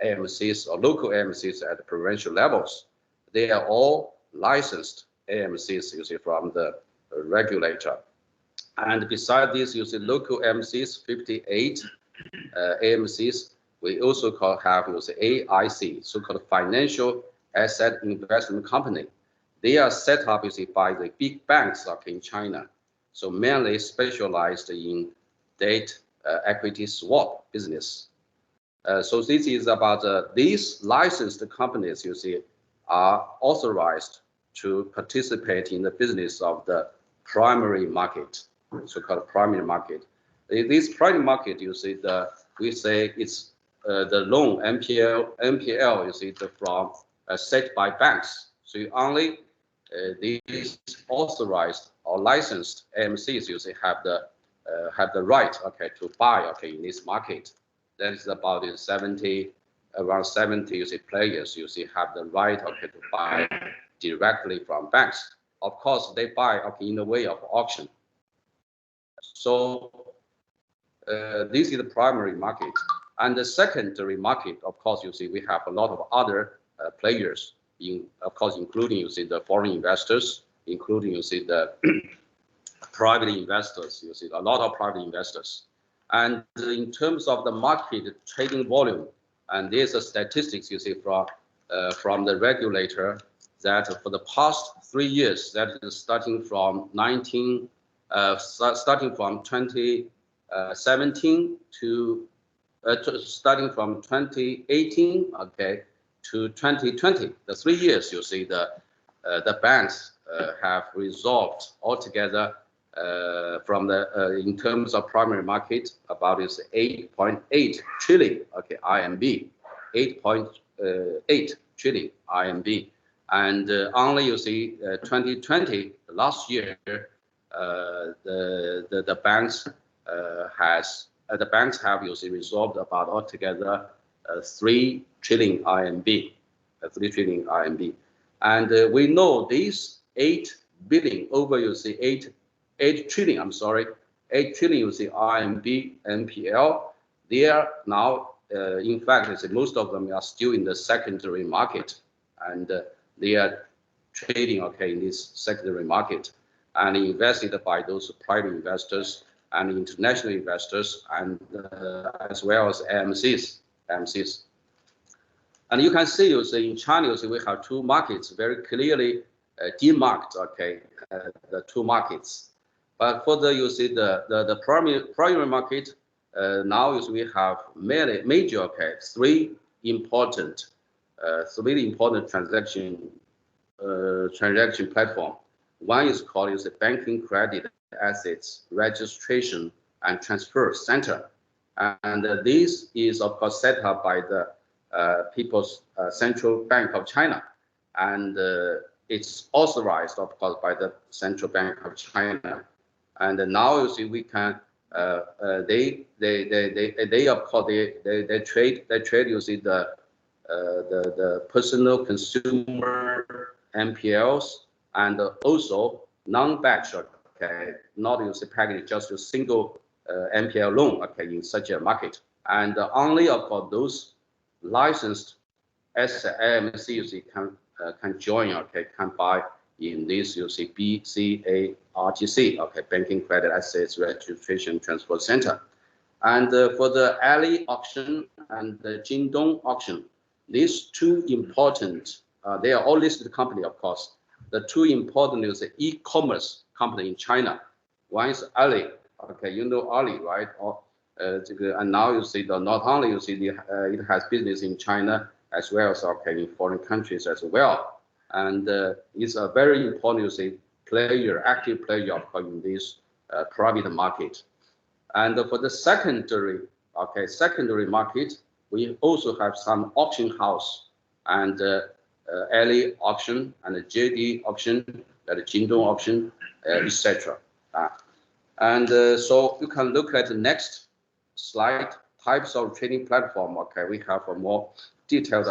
AMCs or local AMCs at the provincial levels. They are all licensed AMCs from the regulator. And beside this, local AMCs, 58 AMCs. We also have AIC, so-called Financial Asset Investment Company. They are set up by the big banks in China, so mainly specialized in debt equity swap business. So this is about these licensed companies, are authorized to participate in the business of the primary market, so-called primary market. This primary market, we say it's the loan NPL, from set by banks. So only these authorized or licensed AMCs, have the right, to buy, in this market. That is about around 70 players, have the right, to buy directly from banks. Of course, they buy in the way of auction. So this is the primary market. And the secondary market, of course, we have a lot of other players, of course, including, the foreign investors, including, the private investors, a lot of private investors. And in terms of the market trading volume, and there's a statistics, from the regulator, that for the past 3 years, that is starting from 2017 to starting from 2018, to 2020, the 3 years, the banks have resolved altogether from the in terms of primary market about 8.8 trillion RMB, 8.8 trillion RMB, and only 2020 last year the banks have resolved about altogether 3 trillion RMB, 3 trillion RMB, and we know these 8 billion over 8 trillion, I'm sorry, 8 trillion RMB NPL. They are now, in fact, most of them are still in the secondary market, and they are trading in this secondary market and invested by those private investors and international investors, and as well as AMCs. And you can see, in China, we have 2 markets very clearly demarked, the 2 markets. But for the primary market, now we have major 3 important transaction platform. One is called the Banking Credit Assets Registration and Transfer Center, and this is of course set up by the People's Central Bank of China, and it's authorized of course by the Central Bank of China. And now we can they of course they trade the personal consumer NPLs and also non-batch, not package, just a single NPL loan, in such a market. And only of course those licensed AMCs can join, can buy in this BCARTC, Banking Credit Assets Registration Transfer Center. And for the Ali auction and the Jingdong auction, these 2 important, they are all listed company, of course. The 2 important is the e-commerce company in China. One is Ali, Ali, right? And now not only it has business in China as well as in foreign countries as well, and it's a very important player, active player, of course, in this private market. And for the secondary market, we also have some auction house and Ali auction and the JD auction, the Jingdong auction, etc. And so you can look at the next slide, types of trading platform. We have a more detailed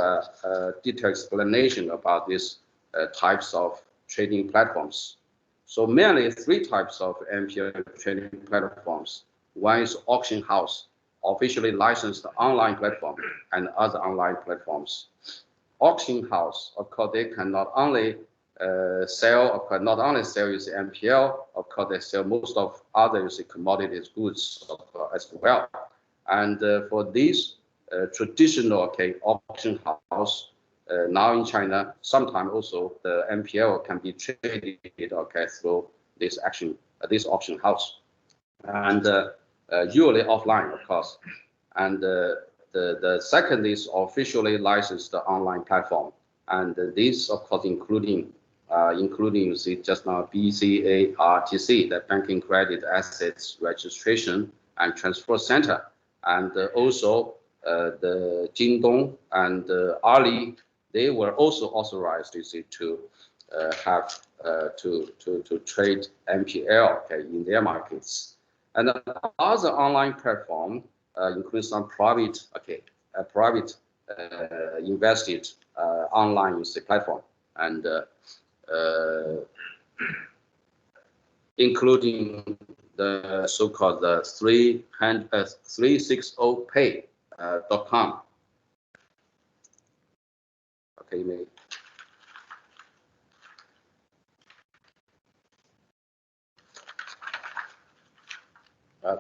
explanation about these types of trading platforms. So mainly 3 types of NPL trading platforms. One is auction house, officially licensed online platform, and other online platforms. Auction house, of course, they can not only sell NPL, of course, they sell most of other commodities goods as well. And for these traditional auction house, now in China, sometimes also the NPL can be traded through this auction house, and usually offline, of course. And the second is officially licensed online platform, and this, of course, including you see just now BCARTC, the Banking Credit Assets Registration and Transfer Center, and also the Jingdong and Ali, they were also authorized, you see, to have to trade NPL in their markets. And other online platform include some private invested online platform, and including the so-called 360pay.com. Okay, maybe.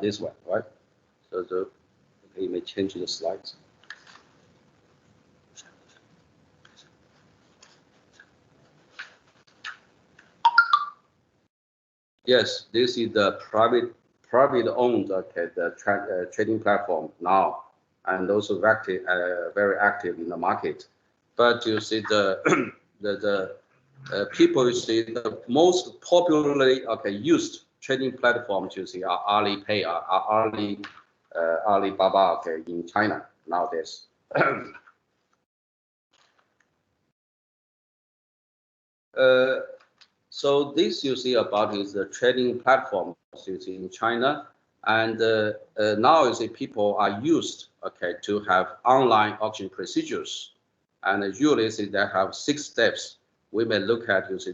This one, right? So you may change the slides. Yes, this is the private owned the trading platform now, and also very active in the market. But you see the people, you see the most popularly used trading platforms, you see, are Alipay, Alibaba in China nowadays. So this you see about is the trading platform you see in China, and now you see people are used to have online auction procedures, and usually see they have 6 steps. We may look at you see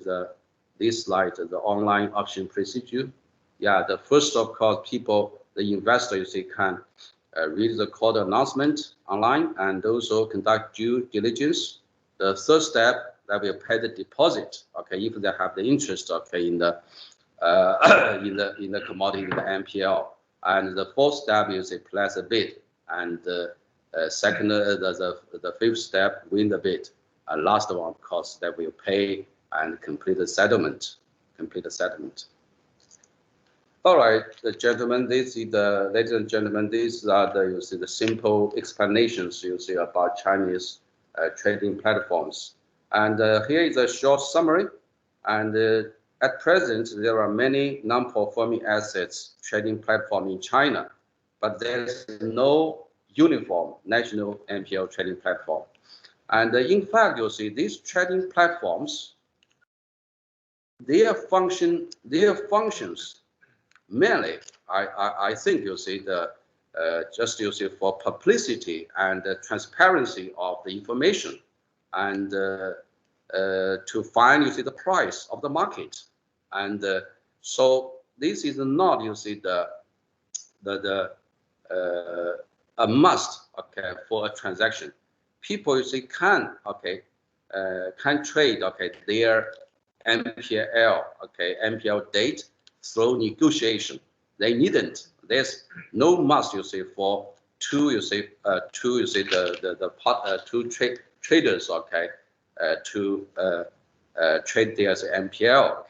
this slide, the online auction procedure. Yeah, the first, of course, the investor you see can read the call announcement online and also conduct due diligence. The third step, that will pay the deposit, if they have the interest, in the commodity, in the NPL. And the fourth step is place a bid, and the fifth step, win the bid. And last one, of course, that will pay and complete the settlement. All right, gentlemen, ladies and gentlemen, these are the simple explanations you see about Chinese trading platforms. And here is a short summary. And at present, there are many non-performing assets trading platform in China, but there's no uniform national NPL trading platform. And in fact, you'll see these trading platforms, their functions mainly, I think you'll see just you see for publicity and transparency of the information, and to find you see the price of the market, and so this is not you see a must for a transaction. People you see can trade their NPL date through negotiation. They needn't. There's no must you see for two traders to trade their NPL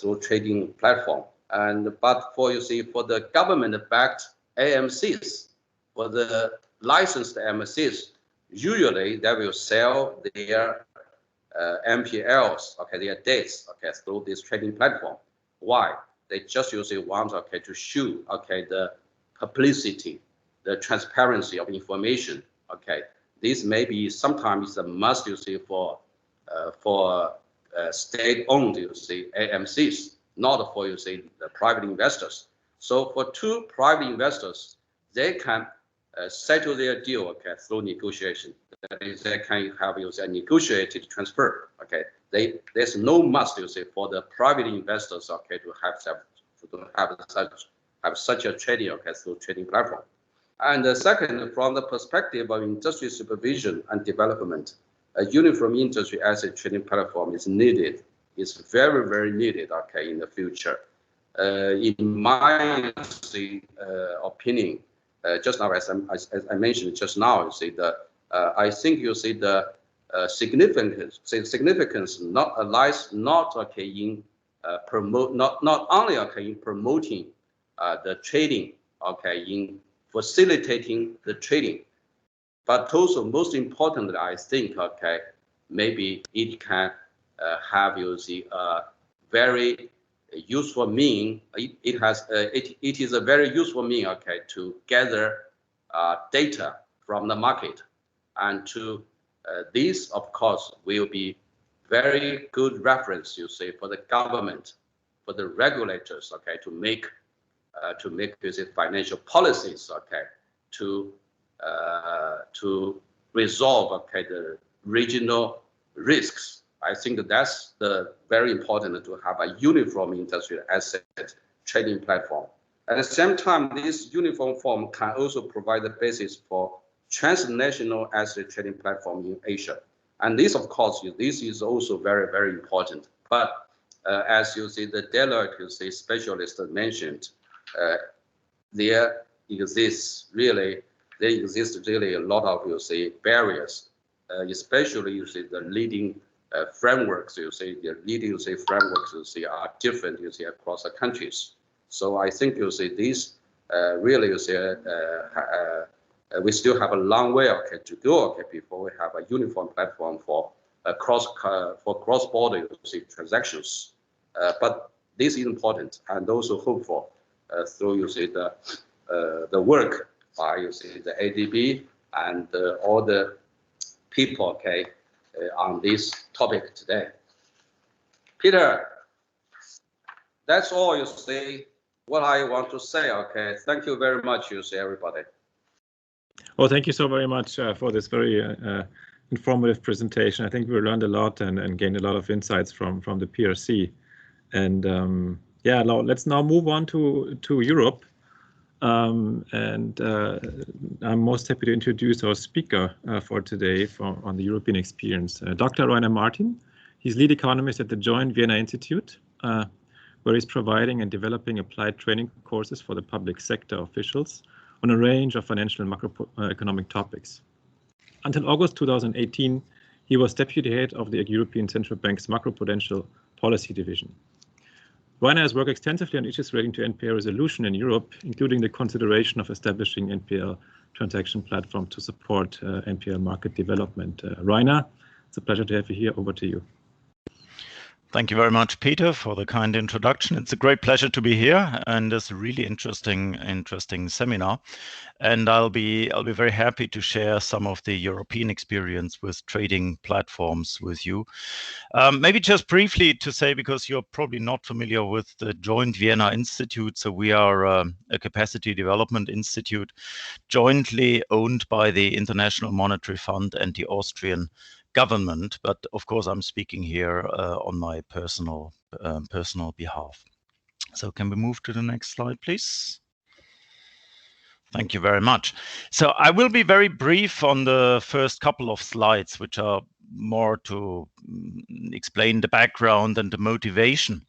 through trading platform. But for the government-backed AMCs, for the licensed AMCs, usually they will sell their NPLs, their debts, through this trading platform. Why? They just usually want, to show, the publicity, the transparency of information. This may be sometimes a must, you see, for state-owned, you see, AMCs, not for, you see, the private investors. So for two private investors, they can settle their deal, through negotiation. That is, they can have a negotiated transfer. There's no must, you see, for the private investors, to have such a trading, through trading platform. And second, from the perspective of industry supervision and development, a uniform industry asset trading platform is needed. It's very, very needed, in the future. in my opinion, just now as I mentioned just now, you see I think you see the significance lies not in not only in promoting the trading, in facilitating the trading, but also most importantly, I think maybe it can have you see a very useful mean. It is a very useful mean to gather data from the market, and to this of course will be very good reference, you see, for the government, for the regulators, to make financial policies, to resolve the regional risks. I think that's very important to have a uniform industrial asset trading platform. At the same time, this uniform form can also provide the basis for transnational asset trading platform in Asia. And this, of course, this is also very, very important. But as you see, the Deloitte specialist mentioned, there exists really a lot of barriers, especially the leading frameworks. The leading frameworks are different across the countries. So I think this really we still have a long way to go before we have a uniform platform for cross-border transactions. But this is important and also hopeful through the work by the ADB and all the people on this topic today. Peter, that's all what I want to say. Thank you very much, everybody. Well, thank you so very much for this very informative presentation. I think we learned a lot and gained a lot of insights from the PRC. And yeah, let's now move on to Europe. And I'm most happy to introduce our speaker for today on the European experience, Dr. Rainer Martin. He's lead economist at the Joint Vienna Institute, where he's providing and developing applied training courses for the public sector officials on a range of financial and macroeconomic topics. Until August 2018, he was deputy head of the European Central Bank's macroprudential policy division. Rainer has worked extensively on issues relating to NPL resolution in Europe, including the consideration of establishing NPL transaction platform to support NPL market development. Rainer, it's a pleasure to have you here. Over to you. Thank you very much, Peter, for the kind introduction. It's a great pleasure to be here, and it's a really interesting seminar. And I'll be very happy to share some of the European experience with trading platforms with you. Maybe just briefly to say, because you're probably not familiar with the Joint Vienna Institute, so we are a capacity development institute jointly owned by the International Monetary Fund and the Austrian government, but of course I'm speaking here on my personal behalf. So can we move to the next slide, please? Thank you very much. So I will be very brief on the first couple of slides, which are more to explain the background and the motivation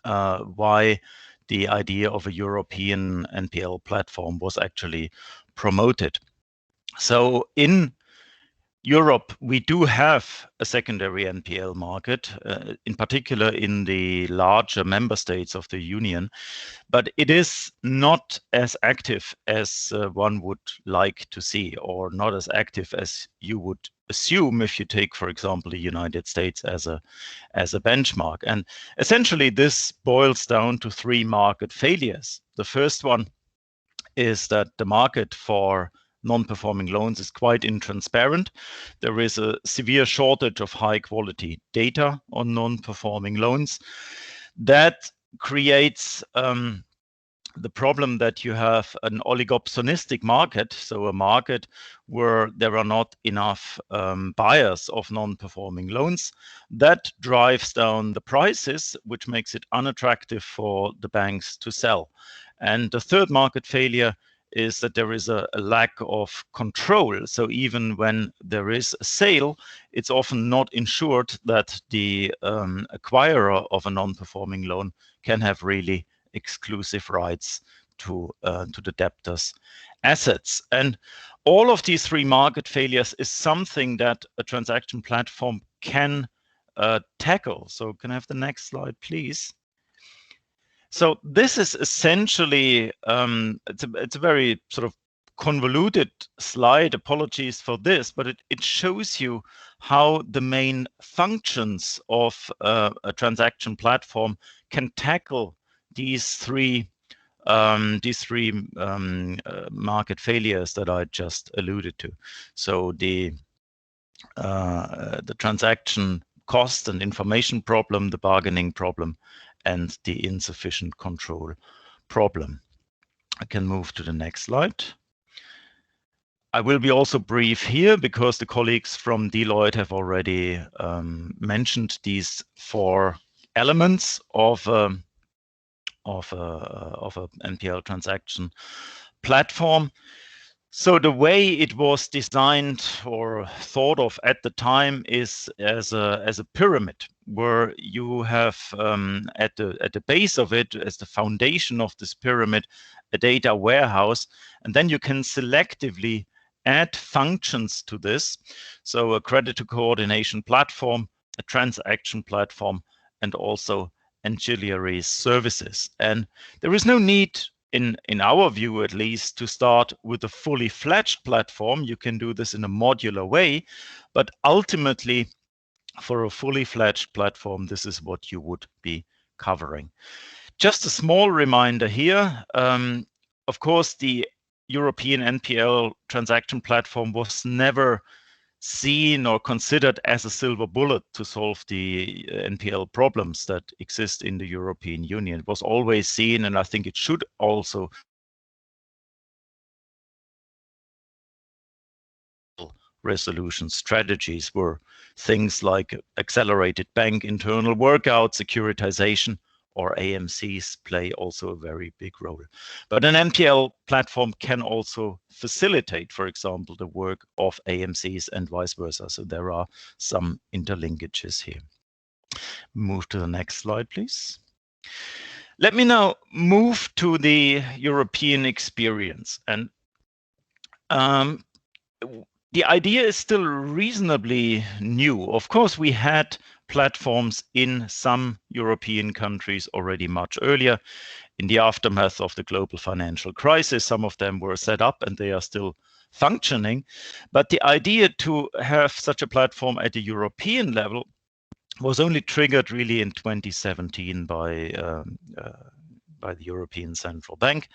why the idea of a European NPL platform was actually promoted. So in Europe, we do have a secondary NPL market, in particular in the larger member states of the Union, but it is not as active as one would like to see, or not as active as you would assume if you take, for example, the United States as a benchmark. And essentially, this boils down to three market failures. The first one is that the market for non-performing loans is quite intransparent. There is a severe shortage of high quality data on non-performing loans. That creates the problem that you have an oligopsonistic market, so a market where there are not enough buyers of non-performing loans. That drives down the prices, which makes it unattractive for the banks to sell. And the third market failure is that there is a lack of control. So even when there is a sale, it's often not ensured that the acquirer of a non-performing loan can have really exclusive rights to the debtors' assets. And all of these three market failures is something that a transaction platform can tackle. So can I have the next slide, please? So this is essentially, it's a very sort of convoluted slide, apologies for this, but it shows you how the main functions of a transaction platform can tackle these three market failures that I just alluded to. So the transaction cost and information problem, the bargaining problem, and the insufficient control problem. I can move to the next slide. I will be also brief here because the colleagues from Deloitte have already mentioned these four elements of a NPL transaction platform. So the way it was designed or thought of at the time is as a pyramid, where you have at the base of it, as the foundation of this pyramid, a data warehouse, and then you can selectively add functions to this. So a creditor coordination platform, a transaction platform, and also ancillary services. And there is no need, in our view at least, to start with a fully fledged platform. You can do this in a modular way, but ultimately for a fully fledged platform, this is what you would be covering. Just a small reminder here, of course, the European NPL transaction platform was never seen or considered as a silver bullet to solve the NPL problems that exist in the European Union. It was always seen, and I think it should also, resolution strategies were things like accelerated bank internal workout, securitization, or AMCs play also a very big role. But an NPL platform can also facilitate, for example, the work of AMCs and vice versa. So there are some interlinkages here. Move to the next slide, please. Let me now move to the European experience. And the idea is still reasonably new. Of course, we had platforms in some European countries already much earlier. In the aftermath of the global financial crisis, some of them were set up and they are still functioning. But the idea to have such a platform at a European level was only triggered really in 2017 by the European Central Bank.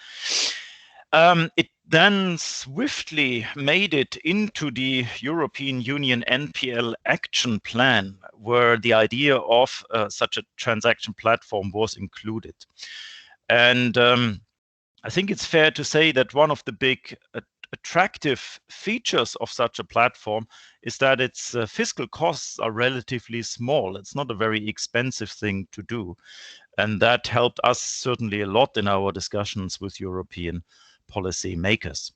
It then swiftly made it into the European Union NPL Action Plan, where the idea of such a transaction platform was included. And I think it's fair to say that one of the big attractive features of such a platform is that its fiscal costs are relatively small. It's not a very expensive thing to do. And that helped us certainly a lot in our discussions with European policy makers.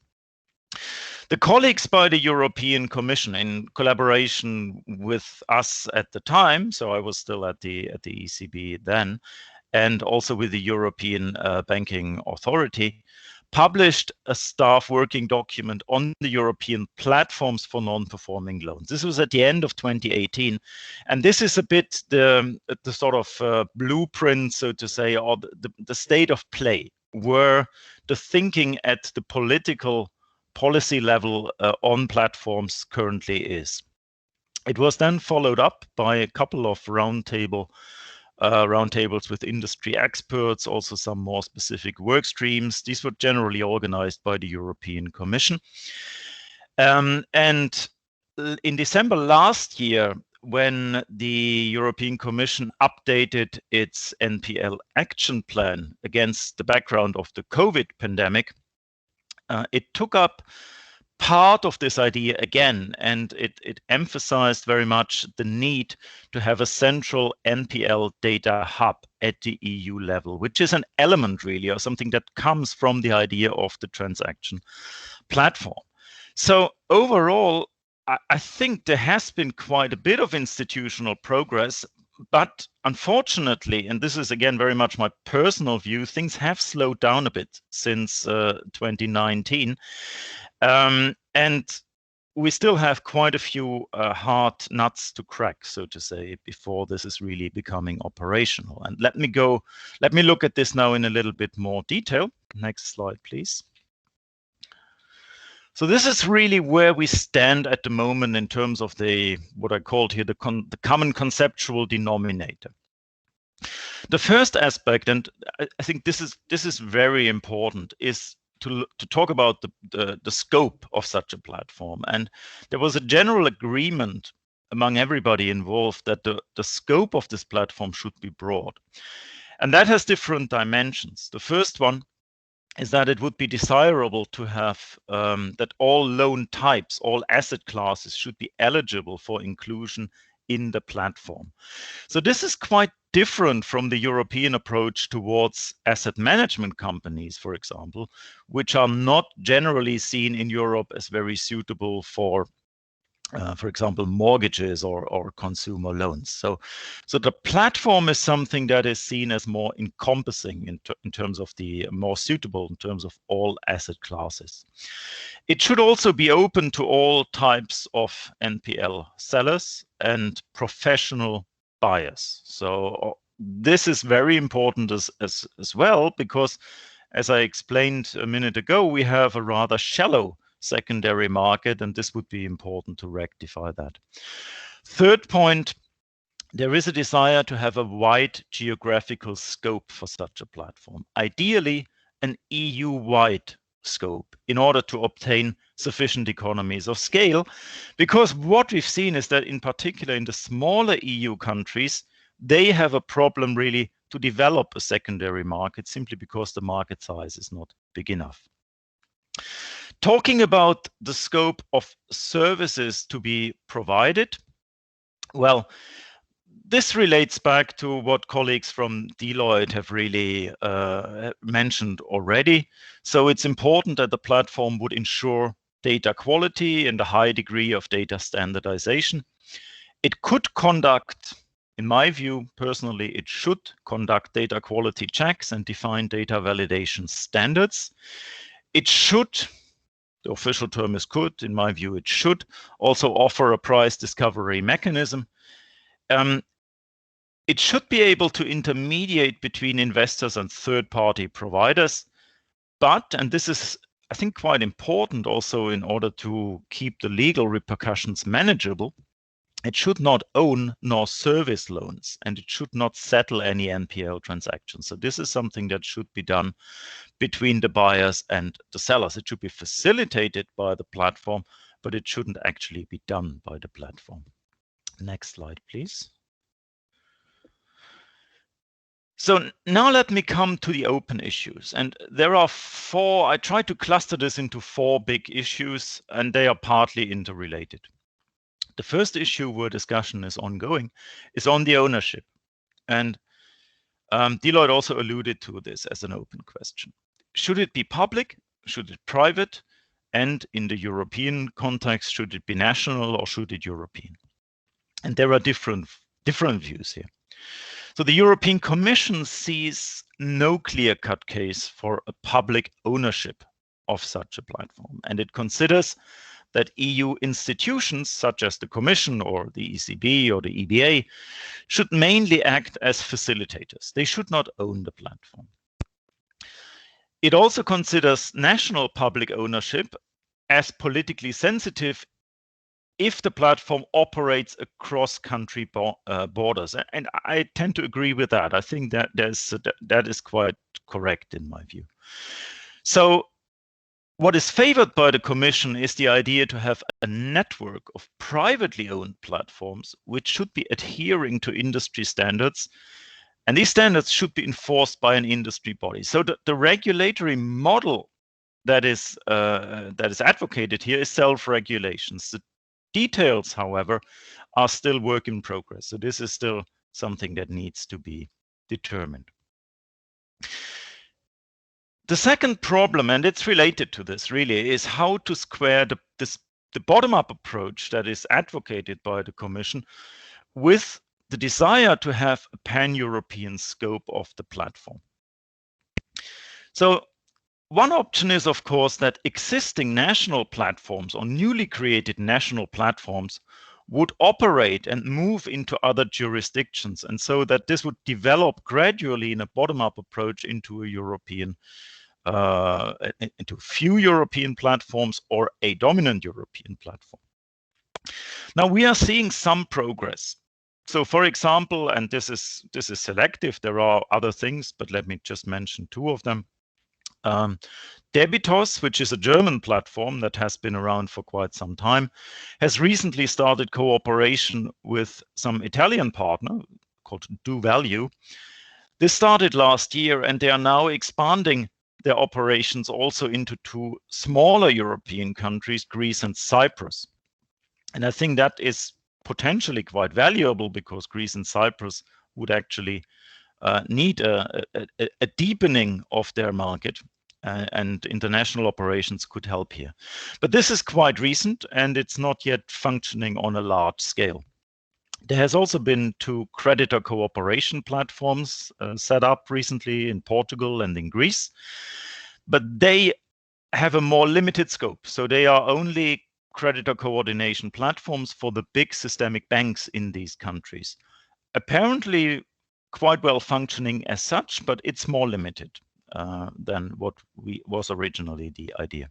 The colleagues by the European Commission, in collaboration with us at the time, so I was still at the ECB then, and also with the European Banking Authority, published a staff working document on the European platforms for non-performing loans. This was at the end of 2018, and this is a bit the sort of blueprint, so to say, or the state of play, where the thinking at the political policy level on platforms currently is. It was then followed up by a couple of roundtables with industry experts, also some more specific work streams. These were generally organized by the European Commission. And in December last year, when the European Commission updated its NPL action plan against the background of the COVID pandemic, it took up part of this idea again, and it emphasized very much the need to have a central NPL data hub at the EU level, which is an element really, or something that comes from the idea of the transaction platform. So overall, I think there has been quite a bit of institutional progress, But unfortunately, and this is again very much my personal view, things have slowed down a bit since 2019. And we still have quite a few hard nuts to crack, so to say, before this is really becoming operational. And let me look at this now in a little bit more detail. Next slide, please. So this is really where we stand at the moment in terms of what I called here the common conceptual denominator. The first aspect, and I think this is very important, is to talk about the scope of such a platform. And there was a general agreement among everybody involved that the scope of this platform should be broad. And that has different dimensions. The first one is that it would be desirable to have that all loan types, all asset classes should be eligible for inclusion in the platform. So this is quite different from the European approach towards asset management companies, for example, which are not generally seen in Europe as very suitable for example, mortgages or consumer loans. So the platform is something that is seen as more encompassing in terms of the more suitable in terms of all asset classes. It should also be open to all types of NPL sellers and professional buyers. So this is very important as well, because as I explained a minute ago, we have a rather shallow secondary market, and this would be important to rectify that. Third point, there is a desire to have a wide geographical scope for such a platform, ideally an EU-wide scope, in order to obtain sufficient economies of scale, because what we've seen is that in particular in the smaller EU countries, they have a problem really to develop a secondary market simply because the market size is not big enough. Talking about the scope of services to be provided, well, this relates back to what colleagues from Deloitte have really mentioned already. So it's important that the platform would ensure data quality and a high degree of data standardization. It could conduct, in my view, personally, it should conduct data quality checks and define data validation standards. It should, the official term is could, in my view, it should also offer a price discovery mechanism. It should be able to intermediate between investors and third-party providers. But, and this is, I think, quite important also in order to keep the legal repercussions manageable, it should not own nor service loans, and it should not settle any NPL transactions. So this is something that should be done between the buyers and the sellers. It should be facilitated by the platform, but it shouldn't actually be done by the platform. Next slide, please. So now let me come to the open issues. And there are four, I tried to cluster this into four big issues, and they are partly interrelated. The first issue where discussion is ongoing is on the ownership. And Deloitte also alluded to this as an open question. Should it be public? Should it private? And in the European context, should it be national or should it European? And there are different views here. So the European Commission sees no clear-cut case for a public ownership of such a platform. And it considers that EU institutions such as the Commission or the ECB or the EBA should mainly act as facilitators. They should not own the platform. It also considers national public ownership as politically sensitive if the platform operates across country borders. And I tend to agree with that. I think that that is quite correct in my view. So what is favored by the Commission is the idea to have a network of privately owned platforms which should be adhering to industry standards. And these standards should be enforced by an industry body. So the regulatory model that is advocated here is self-regulations. The details, however, are still work in progress. So this is still something that needs to be determined. The second problem, and it's related to this really, is how to square the bottom-up approach that is advocated by the Commission with the desire to have a pan-European scope of the platform. So one option is, of course, that existing national platforms or newly created national platforms would operate and move into other jurisdictions, and so that this would develop gradually in a bottom-up approach into a European, into a few European platforms or a dominant European platform. Now we are seeing some progress. So, for example, and this is selective. There are other things, but let me just mention two of them. Debitos, which is a German platform that has been around for quite some time, has recently started cooperation with some Italian partner called doValue. This started last year, and they are now expanding their operations also into two smaller European countries, Greece and Cyprus. And I think that is potentially quite valuable, because Greece and Cyprus would actually need a deepening of their market, and international operations could help here. But this is quite recent, and it's not yet functioning on a large scale. There has also been two creditor cooperation platforms set up recently in Portugal and in Greece, but they have a more limited scope. So they are only creditor coordination platforms for the big systemic banks in these countries. Apparently quite well functioning as such, but it's more limited than what was originally the idea.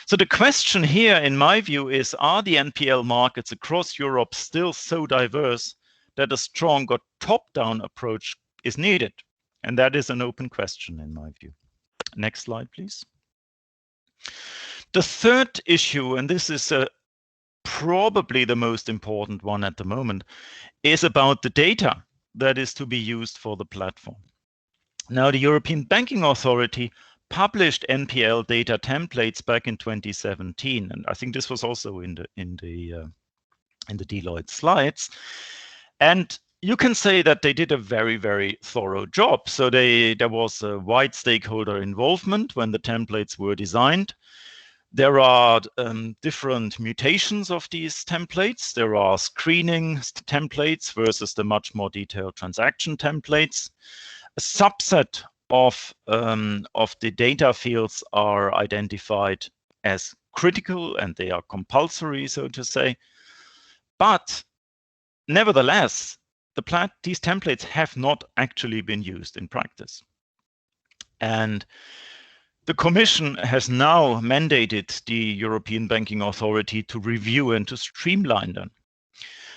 So the question here, in my view, is, are the NPL markets across Europe still so diverse that a stronger top-down approach is needed? And that is an open question, in my view. Next slide, please. The third issue, and this is probably the most important one at the moment, is about the data that is to be used for the platform. Now, the European Banking Authority published NPL data templates back in 2017, and I think this was also in the Deloitte slides. And you can say that they did a very, very thorough job. So there was a wide stakeholder involvement when the templates were designed. There are different mutations of these templates. There are screening templates versus the much more detailed transaction templates. A subset of the data fields are identified as critical, and they are compulsory, so to say. But nevertheless, these templates have not actually been used in practice. And the Commission has now mandated the European Banking Authority to review and to streamline them.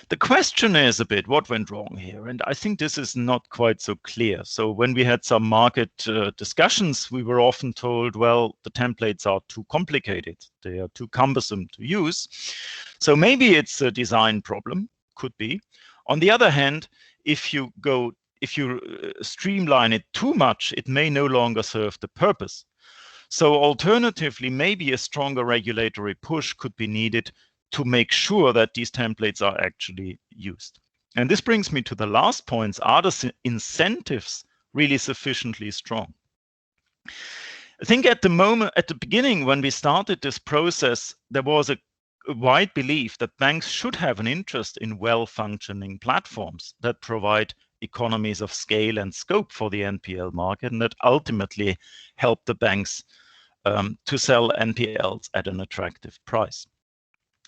The question is a bit, what went wrong here? And I think this is not quite so clear. So when we had some market discussions, we were often told, well, the templates are too complicated. They are too cumbersome to use. So maybe it's a design problem, could be. On the other hand, if you streamline it too much, it may no longer serve the purpose. So alternatively, maybe a stronger regulatory push could be needed to make sure that these templates are actually used. And this brings me to the last points. Are the incentives really sufficiently strong? I think at the beginning, when we started this process, there was a wide belief that banks should have an interest in well-functioning platforms that provide economies of scale and scope for the NPL market, and that ultimately help the banks to sell NPLs at an attractive price.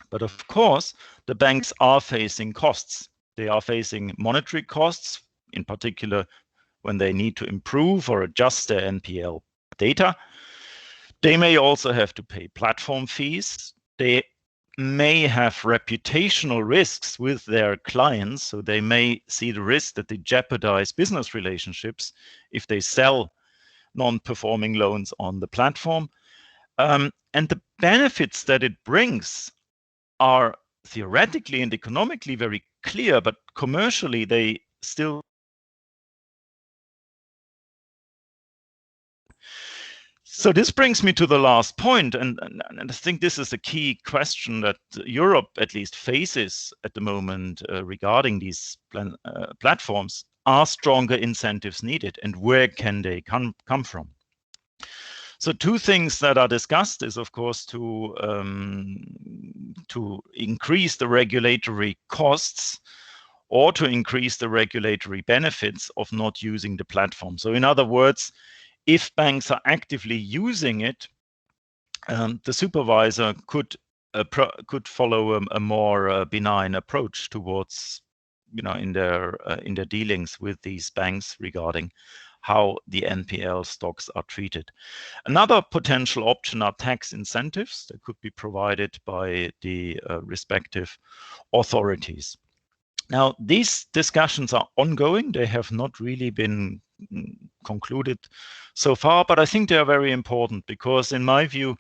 But of course, the banks are facing costs. They are facing monetary costs, in particular when they need to improve or adjust their NPL data. They may also have to pay platform fees. They may have reputational risks with their clients, so they may see the risk that they jeopardize business relationships if they sell non-performing loans on the platform. And the benefits that it brings are theoretically and economically very clear, but commercially they still. So this brings me to the last point, and I think this is a key question that Europe at least faces at the moment regarding these platforms. Are stronger incentives needed, and where can they come from? So two things that are discussed is, of course, to increase the regulatory costs, or to increase the regulatory benefits of not using the platform. So in other words, if banks are actively using it, the supervisor could follow a more benign approach towards, in their dealings with these banks regarding how the NPL stocks are treated. Another potential option are tax incentives that could be provided by the respective authorities. Now, these discussions are ongoing. They have not really been concluded so far, but I think they are very important because, in my view,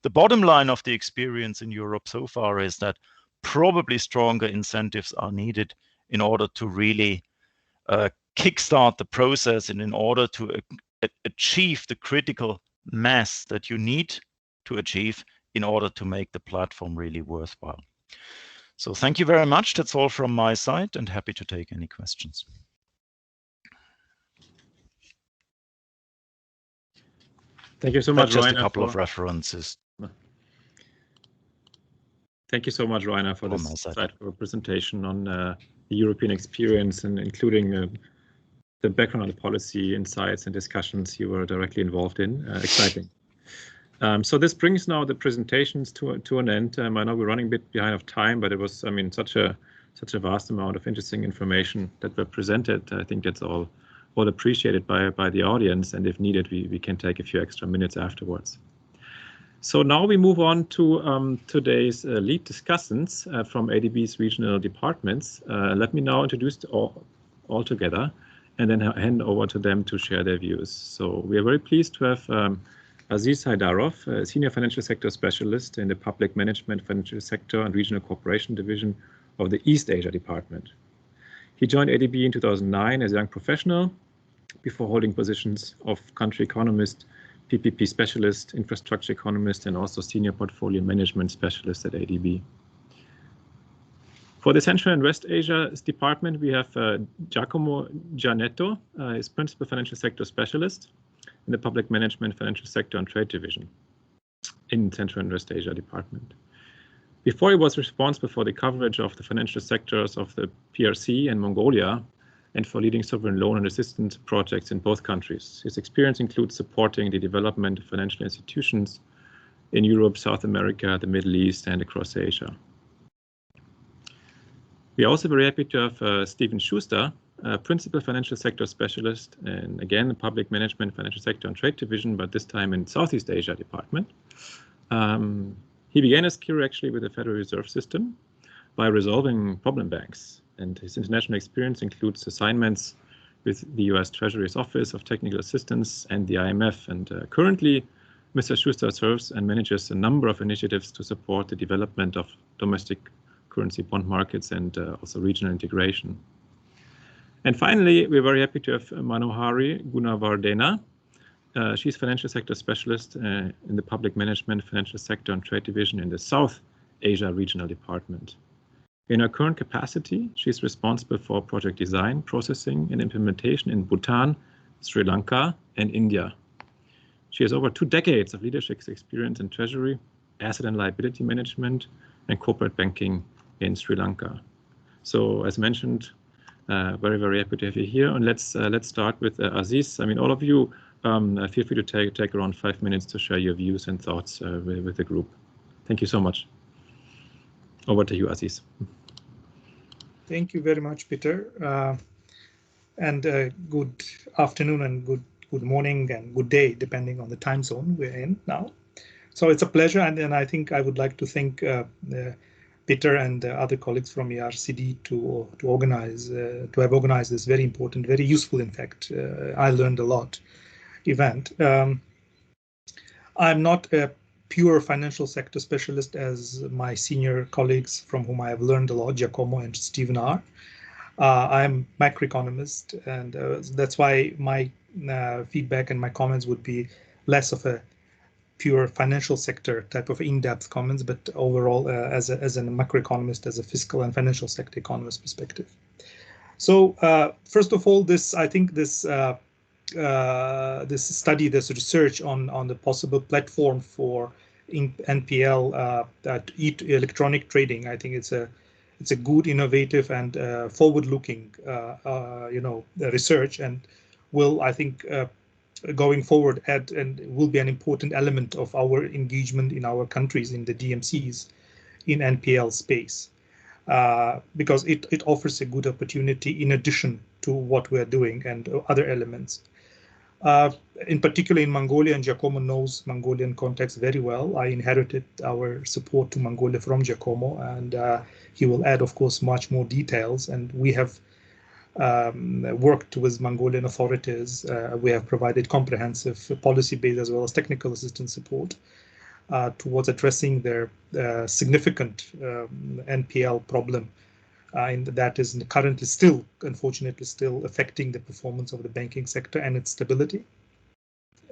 the bottom line of the experience in Europe so far is that probably stronger incentives are needed in order to really kickstart the process and in order to achieve the critical mass that you need to achieve in order to make the platform really worthwhile. So thank you very much. That's all from my side, and happy to take any questions. Thank you so much, just Rainer, a couple of references. Thank you so much, Rainer, for this insightful presentation on the European experience and including the background of the policy insights and discussions you were directly involved in. Exciting. So this brings now the presentations to an end. I know we're running a bit behind of time, but it was, such a vast amount of interesting information that were presented. I think that's all appreciated by the audience, and if needed, we can take a few extra minutes afterwards. So now we move on to today's lead discussants from ADB's regional departments. Let me now introduce all together and then hand over to them to share their views. So we are very pleased to have Aziz Haydarov, a Senior Financial Sector Specialist in the Public Management, Financial Sector and Regional Cooperation Division of the East Asia Department. He joined ADB in 2009 as a young professional before holding positions of Country Economist, PPP Specialist, Infrastructure Economist, and also Senior Portfolio Management Specialist at ADB. For the Central and West Asia Department, we have Giacomo Gianetto, is Principal Financial Sector Specialist in the Public Management, Financial Sector and Trade Division in Central and West Asia Department. Before he was responsible for the coverage of the financial sectors of the PRC and Mongolia and for leading sovereign loan and assistance projects in both countries. His experience includes supporting the development of financial institutions in Europe, South America, the Middle East, and across Asia. We are also very happy to have Stephen Schuster, Principal Financial Sector Specialist, and again, the Public Management, Financial Sector and Trade Division, but this time in Southeast Asia Department. He began his career actually with the Federal Reserve System by resolving problem banks, and his international experience includes assignments with the US Treasury's Office of Technical Assistance and the IMF, and currently Mr. Schuster serves and manages a number of initiatives to support the development of domestic currency bond markets and also regional integration. And finally, we're very happy to have Manohari Gunawardena. She's Financial Sector Specialist in the Public Management, Financial Sector and Trade Division in the South Asia Regional Department. In her current capacity, she's responsible for project design, processing and implementation in Bhutan, Sri Lanka and India. She has over 2 decades of leadership experience in treasury, asset and liability management and corporate banking in Sri Lanka. So as mentioned, very, very happy to have you here. And let's start with Aziz. All of you, feel free to take around 5 minutes to share your views and thoughts with the group. Thank you so much. Over to you, Aziz. Thank you very much, Peter. And good afternoon and good morning and good day, depending on the time zone we're in now. So it's a pleasure, and I think I would like to thank Peter and other colleagues from ERCD to have organized this very important, very useful, in fact, I learned a lot event. I'm not a pure financial sector specialist as my senior colleagues from whom I have learned a lot, Giacomo and Stephen are. I'm macroeconomist, and that's why my feedback and my comments would be less of a pure financial sector type of in-depth comments, but overall as a macroeconomist, as a fiscal and financial sector economist perspective. So first of all, I think this study, this research on the possible platform for NPL electronic trading, I think it's it's a good, innovative, and forward-looking, research, and will, I think, going forward, add and will be an important element of our engagement in our countries in the DMCs in NPL space, because it offers a good opportunity in addition to what we're doing and other elements. In particular, in Mongolia, and Giacomo knows Mongolian context very well. I inherited our support to Mongolia from Giacomo, and he will add, of course, much more details. And we have worked with Mongolian authorities. We have provided comprehensive policy-based as well as technical assistance support towards addressing their significant NPL problem, and that is currently still, unfortunately, still affecting the performance of the banking sector and its stability.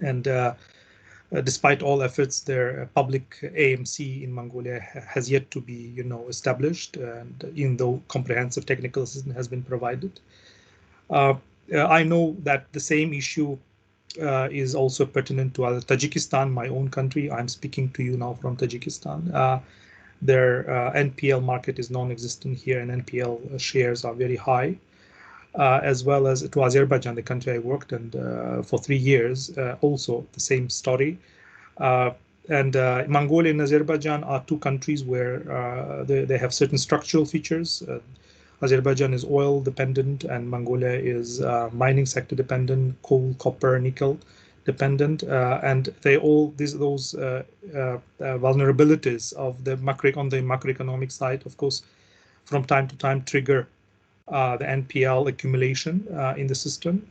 And despite all efforts, their public AMC in Mongolia has yet to be, established, and even though comprehensive technical assistance has been provided. I know that the same issue is also pertinent to Tajikistan, my own country. I'm speaking to you now from Tajikistan. Their NPL market is non-existent here, and NPL shares are very high, as well as to Azerbaijan, the country I worked in for 3 years, also the same story. And Mongolia and Azerbaijan are two countries where they have certain structural features. Azerbaijan is oil dependent, and Mongolia is mining sector dependent, coal, copper, nickel dependent, and they all those vulnerabilities of the on the macroeconomic side, of course, from time to time trigger the NPL accumulation in the system,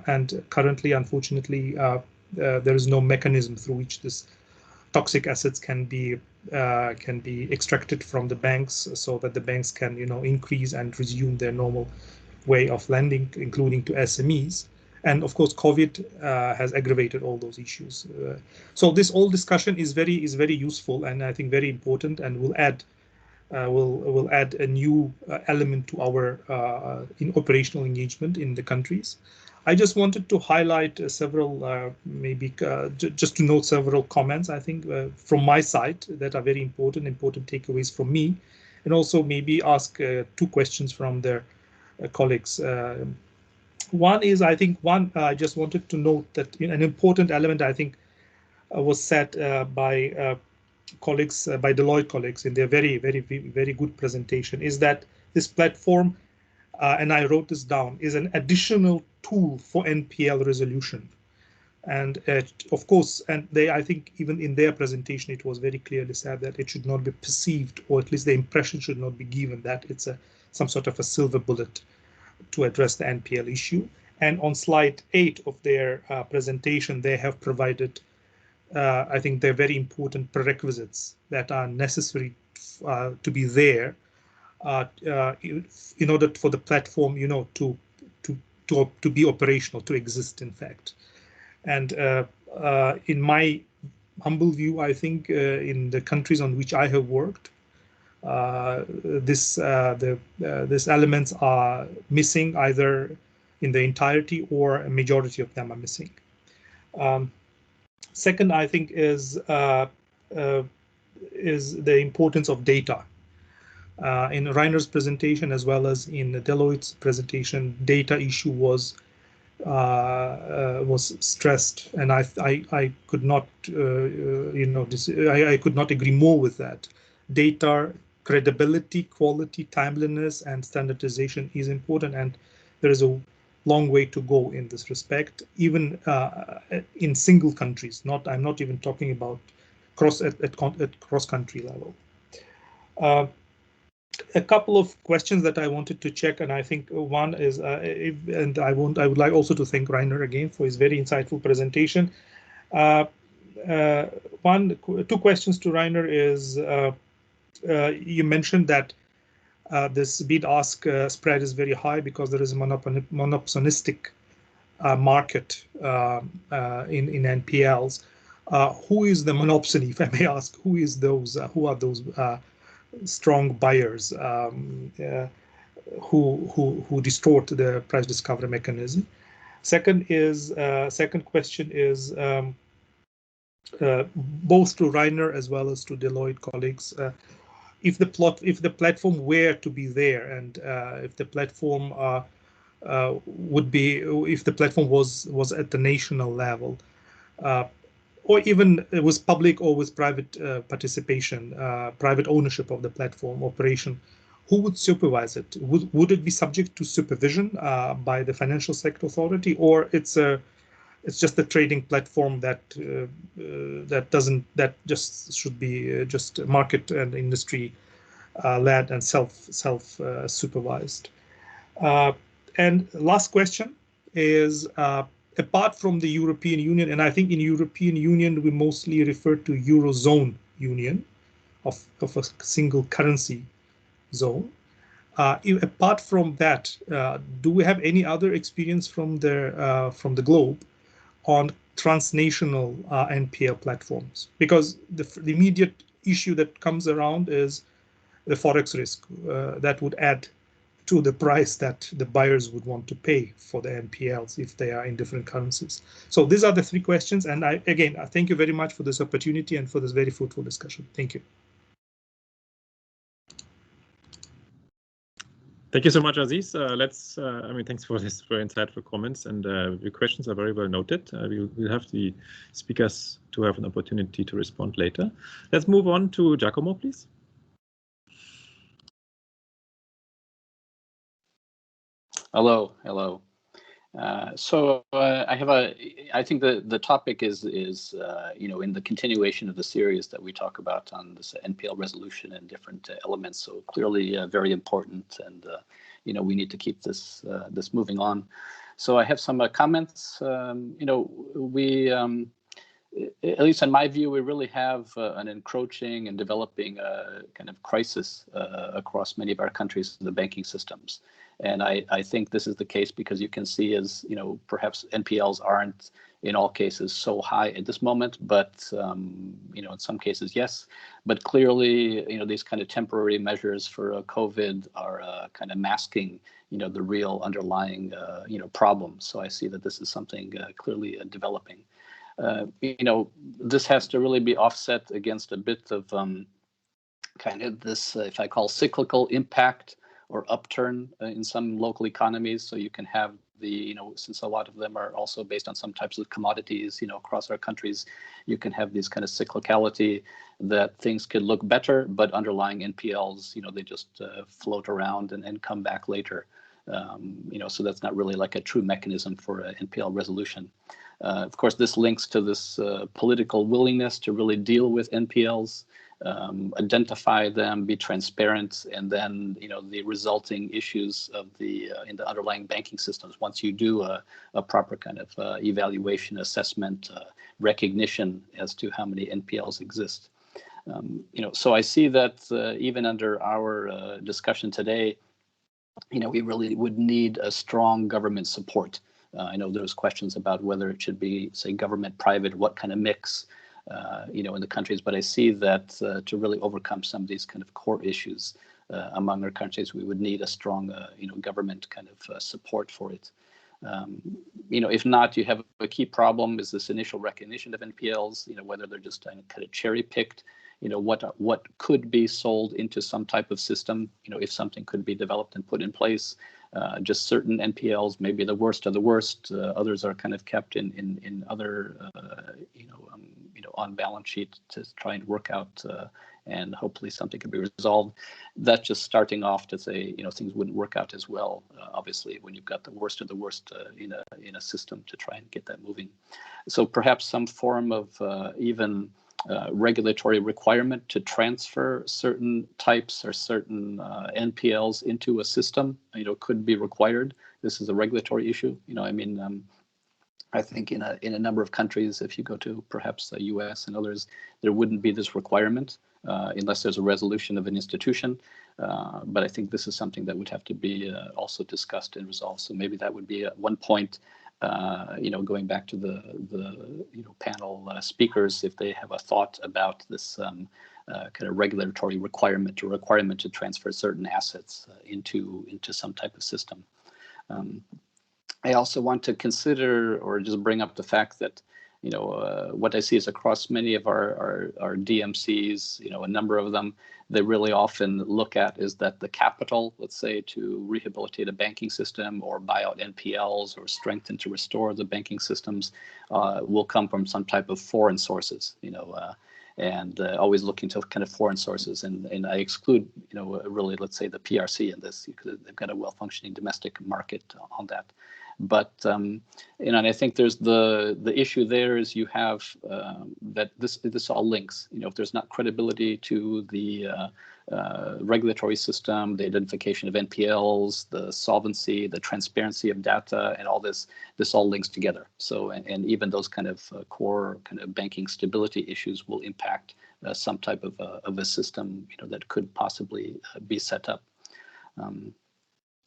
and currently, unfortunately, there is no mechanism through which this toxic assets can be extracted from the banks, so that the banks can increase and resume their normal way of lending, including to SMEs. And of course, COVID has aggravated all those issues. So this whole discussion is very useful, and I think very important, and will add a new element to our in operational engagement in the countries. I just wanted to highlight several, just to note several comments, I think, from my side that are very important takeaways from me, and also maybe ask 2 questions from their colleagues. One is, I think, I just wanted to note that an important element, I think, was said by colleagues, by Deloitte colleagues in their very good presentation, is that this platform, and I wrote this down, is an additional tool for NPL resolution. And of course, and I think even in their presentation, it was very clearly said that it should not be perceived, or at least the impression should not be given that it's some sort of a silver bullet to address the NPL issue. And on slide 8 of their presentation, they have provided, I think, they're very important prerequisites that are necessary to be there in order for the platform, to be operational, to exist, in fact. And in my humble view, I think in the countries on which I have worked, these elements are missing either in the entirety, or a majority of them are missing. Second, I think, is the importance of data. In Reiner's presentation, as well as in Deloitte's presentation, data issue was stressed, and I could not I could not agree more with that. Data credibility, quality, timeliness, and standardization is important, and there is a long way to go in this respect, even in single countries. I'm not even talking about at cross-country level. A couple of questions that I wanted to check, and I think one is, and I would like also to thank Reiner again for his very insightful presentation. 2 questions to Reiner is, you mentioned that this bid-ask spread is very high because there is a monopolistic market in NPLs. Who is the monopoly, if I may ask? Who are those strong buyers who distort the price discovery mechanism? Second question is, both to Reiner as well as to Deloitte colleagues, if the platform were to be there, and if the platform if the platform was at the national level, or even it was public or with private participation, private ownership of the platform operation, who would supervise it? Would it be subject to supervision by the financial sector authority, or it's just a trading platform that just should be just market and industry led and self supervised? And last question is, apart from the European Union, and I think in European Union we mostly refer to Eurozone Union of a single currency zone. Apart from that, do we have any other experience from the globe on transnational NPL platforms? Because the immediate issue that comes around is the forex risk that would add to the price that the buyers would want to pay for the NPLs if they are in different currencies. So these are the three questions. And I thank you very much for this opportunity and for this very fruitful discussion. Thank you. Thank you so much, Aziz. Thanks for this very insightful comments, and your questions are very well noted. We'll have the speakers to have an opportunity to respond later. Let's move on to Giacomo, please. Hello. I think the topic is in the continuation of the series that we talk about on this NPL resolution and different elements. So clearly very important, and we need to keep this moving on. So I have some comments. We at least in my view, we really have an encroaching and developing kind of crisis across many of our countries in the banking systems. And I think this is the case because you can see as, perhaps NPLs aren't in all cases so high at this moment, but, in some cases, yes. But clearly, these kind of temporary measures for COVID are kind of masking, the real underlying, problem. So I see that this is something clearly developing. This has to really be offset against a bit of kind of this, if I call cyclical impact or upturn in some local economies. So you can have the, since a lot of them are also based on some types of commodities, across our countries, you can have these kind of cyclicality that things could look better, but underlying NPLs, they just float around and come back later. So that's not really like a true mechanism for NPL resolution. Of course, this links to this political willingness to really deal with NPLs, identify them, be transparent, and then the resulting issues of the in the underlying banking systems. Once you do a proper kind of evaluation, assessment, recognition as to how many NPLs exist. So I see that even under our discussion today, we really would need a strong government support. I know there's questions about whether it should be, say, government, private, what kind of mix, in the countries. But I see that to really overcome some of these kind of core issues among our countries, we would need a strong, government kind of support for it. If not, you have a key problem is this initial recognition of NPLs, whether they're just kind of cherry picked, what could be sold into some type of system, if something could be developed and put in place. Just certain NPLs, maybe the worst of the worst. Others are kind of kept in other, on balance sheet to try and work out, and hopefully something can be resolved. That's just starting off to say, things wouldn't work out as well. Obviously, when you've got the worst of the worst in a system to try and get that moving. So perhaps some form of even regulatory requirement to transfer certain types or certain NPLs into a system, could be required. This is a regulatory issue. I think in a number of countries, if you go to perhaps the US and others, there wouldn't be this requirement unless there's a resolution of an institution. But I think this is something that would have to be also discussed and resolved. So maybe that would be one point. Going back to the panel speakers, if they have a thought about this kind of regulatory requirement or requirement to transfer certain assets into some type of system. I also want to consider or just bring up the fact that what I see is across many of our DMCs, a number of them, they really often look at is that the capital, let's say, to rehabilitate a banking system or buy out NPLs or strengthen to restore the banking systems will come from some type of foreign sources, and always looking to kind of foreign sources. And I exclude, really, let's say, the PRC in this, because they've got a well-functioning domestic market on that. But and I think there's the issue there is you have that this all links. If there's not credibility to the regulatory system, the identification of NPLs, the solvency, the transparency of data, and all this all links together. So and even those kind of core kind of banking stability issues will impact some type of a system that could possibly be set up.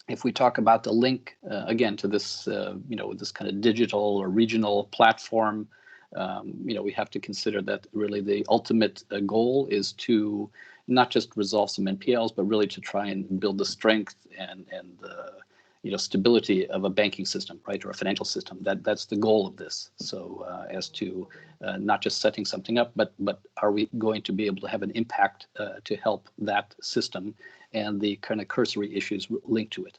If we talk about the link again to this, this kind of digital or regional platform, we have to consider that really the ultimate goal is to not just resolve some NPLs, but really to try and build the strength and stability of a banking system, right, or a financial system. That's the goal of this. So as to not just setting something up, but are we going to be able to have an impact to help that system and the kind of cursory issues linked to it,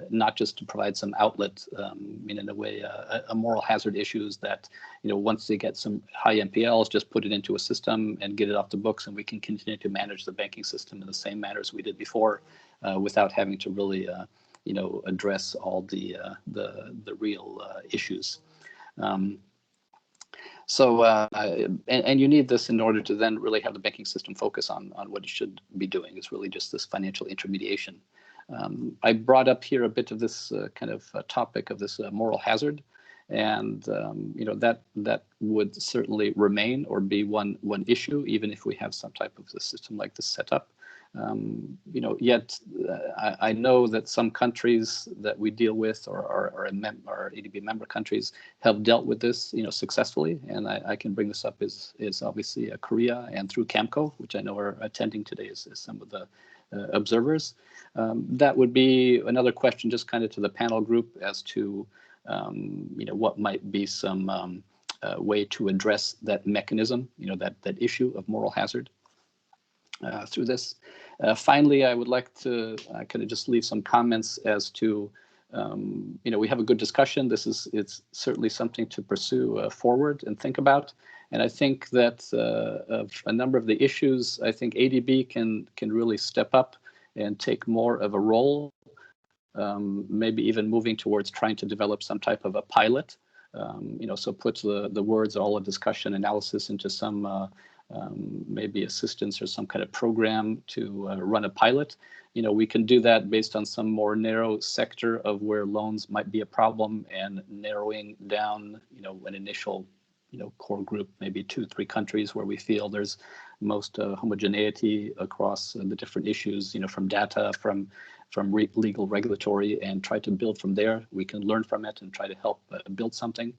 not just to provide some outlet, in a way, a moral hazard issues that, once they get some high NPLs, just put it into a system and get it off the books, and we can continue to manage the banking system in the same manner as we did before, without having to really, address all the real issues. So and you need this in order to then really have the banking system focus on what it should be doing. It's really just this financial intermediation. I brought up here a bit of this kind of topic of this moral hazard, and that would certainly remain or be one issue, even if we have some type of a system like this set up. Yet I know that some countries that we deal with or are ADB member countries have dealt with this, successfully. And I can bring this up is obviously Korea, and through CAMCO, which I know are attending today as some of the observers. That would be another question, just kind of to the panel group, as to what might be some way to address that mechanism, that issue of moral hazard. Through this. Finally, I would like to kind of just leave some comments as to, we have a good discussion. It's certainly something to pursue forward and think about. And I think that of a number of the issues, I think ADB can really step up and take more of a role, maybe even moving towards trying to develop some type of a pilot. So put the words, all of discussion analysis into some maybe assistance or some kind of program to run a pilot. We can do that based on some more narrow sector of where loans might be a problem, and narrowing down, an initial, core group, maybe 2-3 countries where we feel there's most homogeneity across the different issues, from data, from legal, regulatory, and try to build from there. We can learn from it and try to help build something.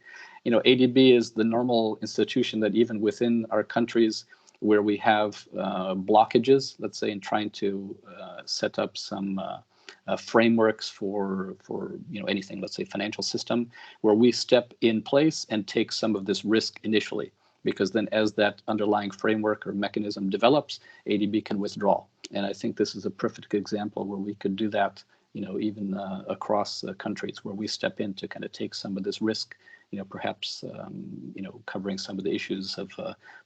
ADB is the normal institution that even within our countries where we have blockages, let's say, in trying to set up some frameworks for anything, let's say financial system, where we step in place and take some of this risk initially, because then as that underlying framework or mechanism develops, ADB can withdraw. And I think this is a perfect example where we could do that, even across countries, where we step in to kind of take some of this risk, perhaps, covering some of the issues of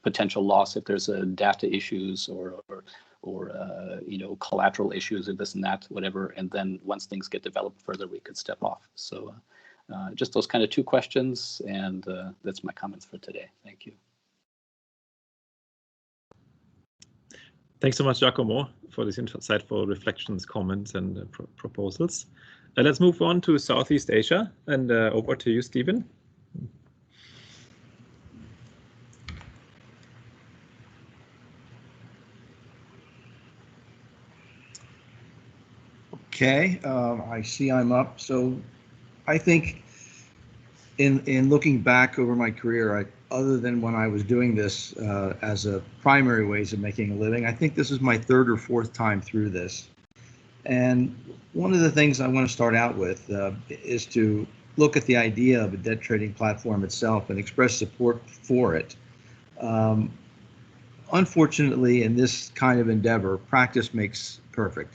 potential loss if there's data issues or collateral issues or this and that, whatever. And then once things get developed further, we could step off. So just those kind of 2 questions, and that's my comments for today. Thank you. Thanks so much, Giacomo, for these insightful reflections, comments, and proposals. Let's move on to Southeast Asia, and over to you, Stephen. Okay, I see I'm up. So I think in looking back over my career, other than when I was doing this as a primary ways of making a living, I think this is my 3rd or 4th time through this. And one of the things I want to start out with is to look at the idea of a debt trading platform itself and express support for it. Unfortunately, in this kind of endeavor, practice makes perfect.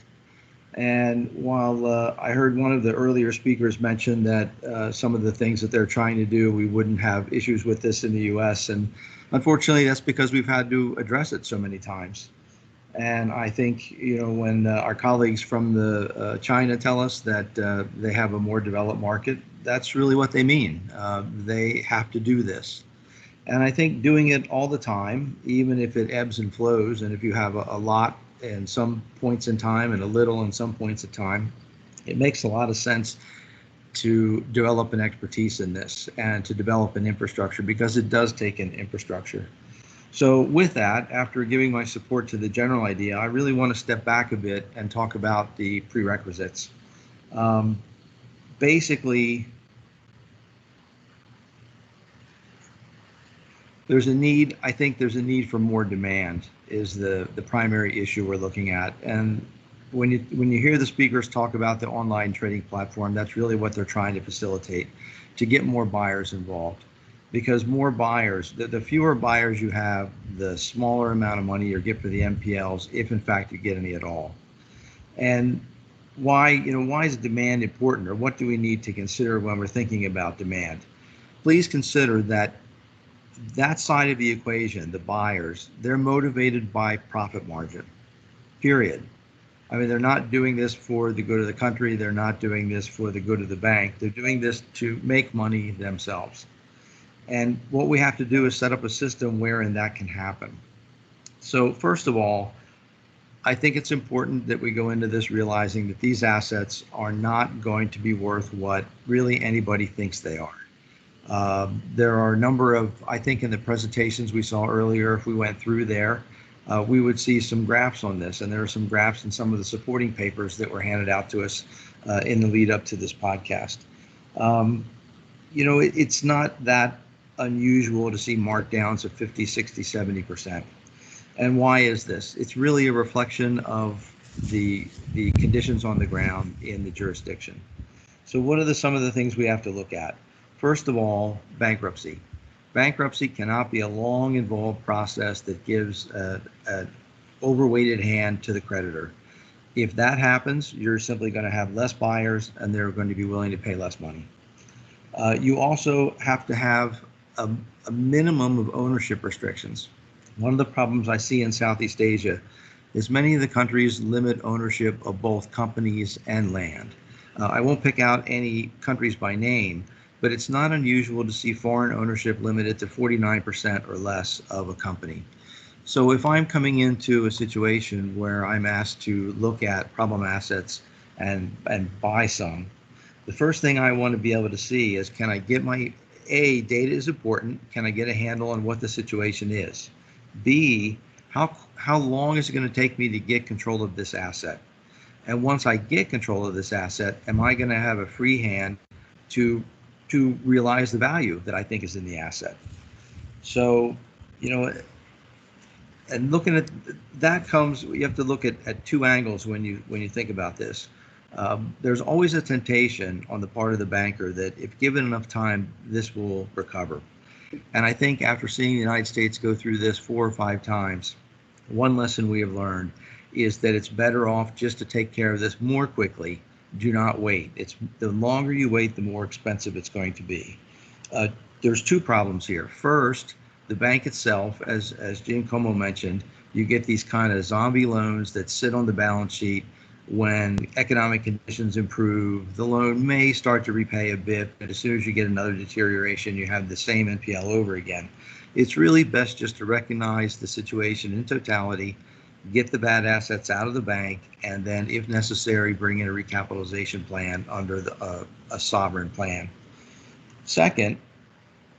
And while I heard one of the earlier speakers mention that some of the things that they're trying to do, we wouldn't have issues with this in the US. And unfortunately, that's because we've had to address it so many times. And I think, when our colleagues from China tell us that they have a more developed market, that's really what they mean. They have to do this. And I think doing it all the time, even if it ebbs and flows, and if you have a lot in some points in time and a little in some points of time, it makes a lot of sense to develop an expertise in this and to develop an infrastructure, because it does take an infrastructure. So with that, after giving my support to the general idea, I really want to step back a bit and talk about the prerequisites. Basically, I think there's a need for more demand is the primary issue we're looking at. And when you hear the speakers talk about the online trading platform, that's really what they're trying to facilitate, to get more buyers involved. Because more buyers, the fewer buyers you have, the smaller amount of money you get for the NPLs, if in fact you get any at all. And why is demand important, or what do we need to consider when we're thinking about demand? Please consider that side of the equation, the buyers, they're motivated by profit margin, period. I mean, they're not doing this for the good of the country. They're not doing this for the good of the bank. They're doing this to make money themselves. And what we have to do is set up a system wherein that can happen. So first of all, I think it's important that we go into this realizing that these assets are not going to be worth what really anybody thinks they are. There are a number of, I think in the presentations we saw earlier, if we went through there, we would see some graphs on this, and there are some graphs in some of the supporting papers that were handed out to us in the lead up to this podcast. It's not that unusual to see markdowns of 50, 60, 70%. And why is this? It's really a reflection of the conditions on the ground in the jurisdiction. So what are some of the things we have to look at? First of all, bankruptcy. Bankruptcy cannot be a long, involved process that gives an overweighted hand to the creditor. If that happens, you're simply going to have less buyers, and they're going to be willing to pay less money. You also have to have a minimum of ownership restrictions. One of the problems I see in Southeast Asia is many of the countries limit ownership of both companies and land. I won't pick out any countries by name, but it's not unusual to see foreign ownership limited to 49% or less of a company. So if I'm coming into a situation where I'm asked to look at problem assets and buy some, the first thing I want to be able to see is, can I get data is important. Can I get a handle on what the situation is? B, how long is it going to take me to get control of this asset? And once I get control of this asset, am I going to have a free hand to realize the value that I think is in the asset? So, and looking at that you have to look at two angles when you think about this. There's always a temptation on the part of the banker that if given enough time, this will recover. And I think after seeing the United States go through this 4 or 5 times, one lesson we have learned is that it's better off just to take care of this more quickly. Do not wait. The longer you wait, the more expensive it's going to be. There's 2 problems here. First, the bank itself, as Giacomo mentioned, you get these kind of zombie loans that sit on the balance sheet. When economic conditions improve, the loan may start to repay a bit, but as soon as you get another deterioration, you have the same NPL over again. It's really best just to recognize the situation in totality, get the bad assets out of the bank, and then, if necessary, bring in a recapitalization plan under a sovereign plan. Second,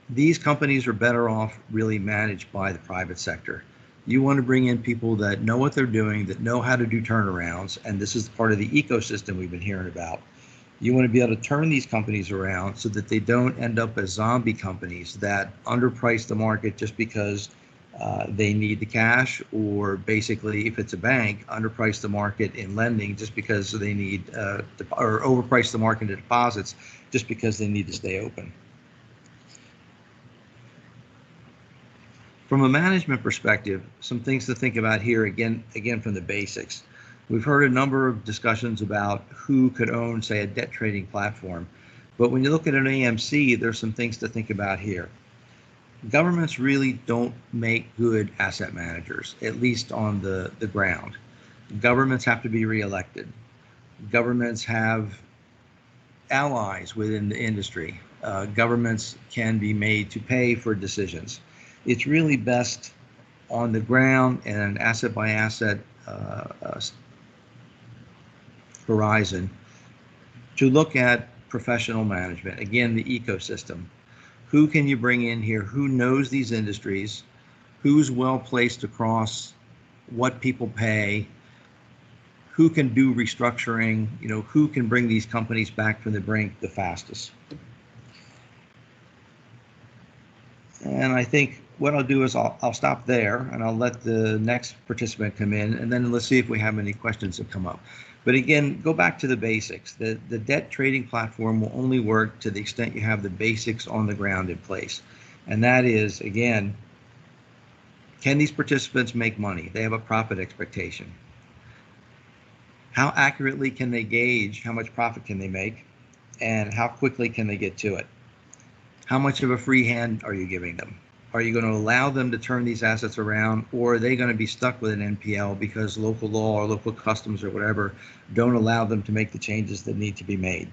these companies are better off really managed by the private sector. You want to bring in people that know what they're doing, that know how to do turnarounds, and this is part of the ecosystem we've been hearing about. You want to be able to turn these companies around so that they don't end up as zombie companies that underprice the market just because They need the cash, or basically, if it's a bank, underprice the market in lending just because they need, or overprice the market in deposits just because they need to stay open. From a management perspective, some things to think about here, again from the basics. We've heard a number of discussions about who could own, say, a debt trading platform. But when you look at an AMC, there's some things to think about here. Governments really don't make good asset managers, at least on the ground. Governments have to be reelected. Governments have allies within the industry. Governments can be made to pay for decisions. It's really best on the ground and an asset by asset horizon to look at professional management. Again, the ecosystem. Who can you bring in here? Who knows these industries? Who's well placed across what people pay? Who can do restructuring? You know, who can bring these companies back from the brink the fastest? And I think what I'll do is I'll stop there and I'll let the next participant come in, and then let's see if we have any questions that come up. But again, go back to the basics. The debt trading platform will only work to the extent you have the basics on the ground in place. And that is, again, can these participants make money? They have a profit expectation. How accurately can they gauge how much profit can they make, and how quickly can they get to it? How much of a free hand are you giving them? Are you going to allow them to turn these assets around, or are they going to be stuck with an NPL because local law or local customs or whatever don't allow them to make the changes that need to be made?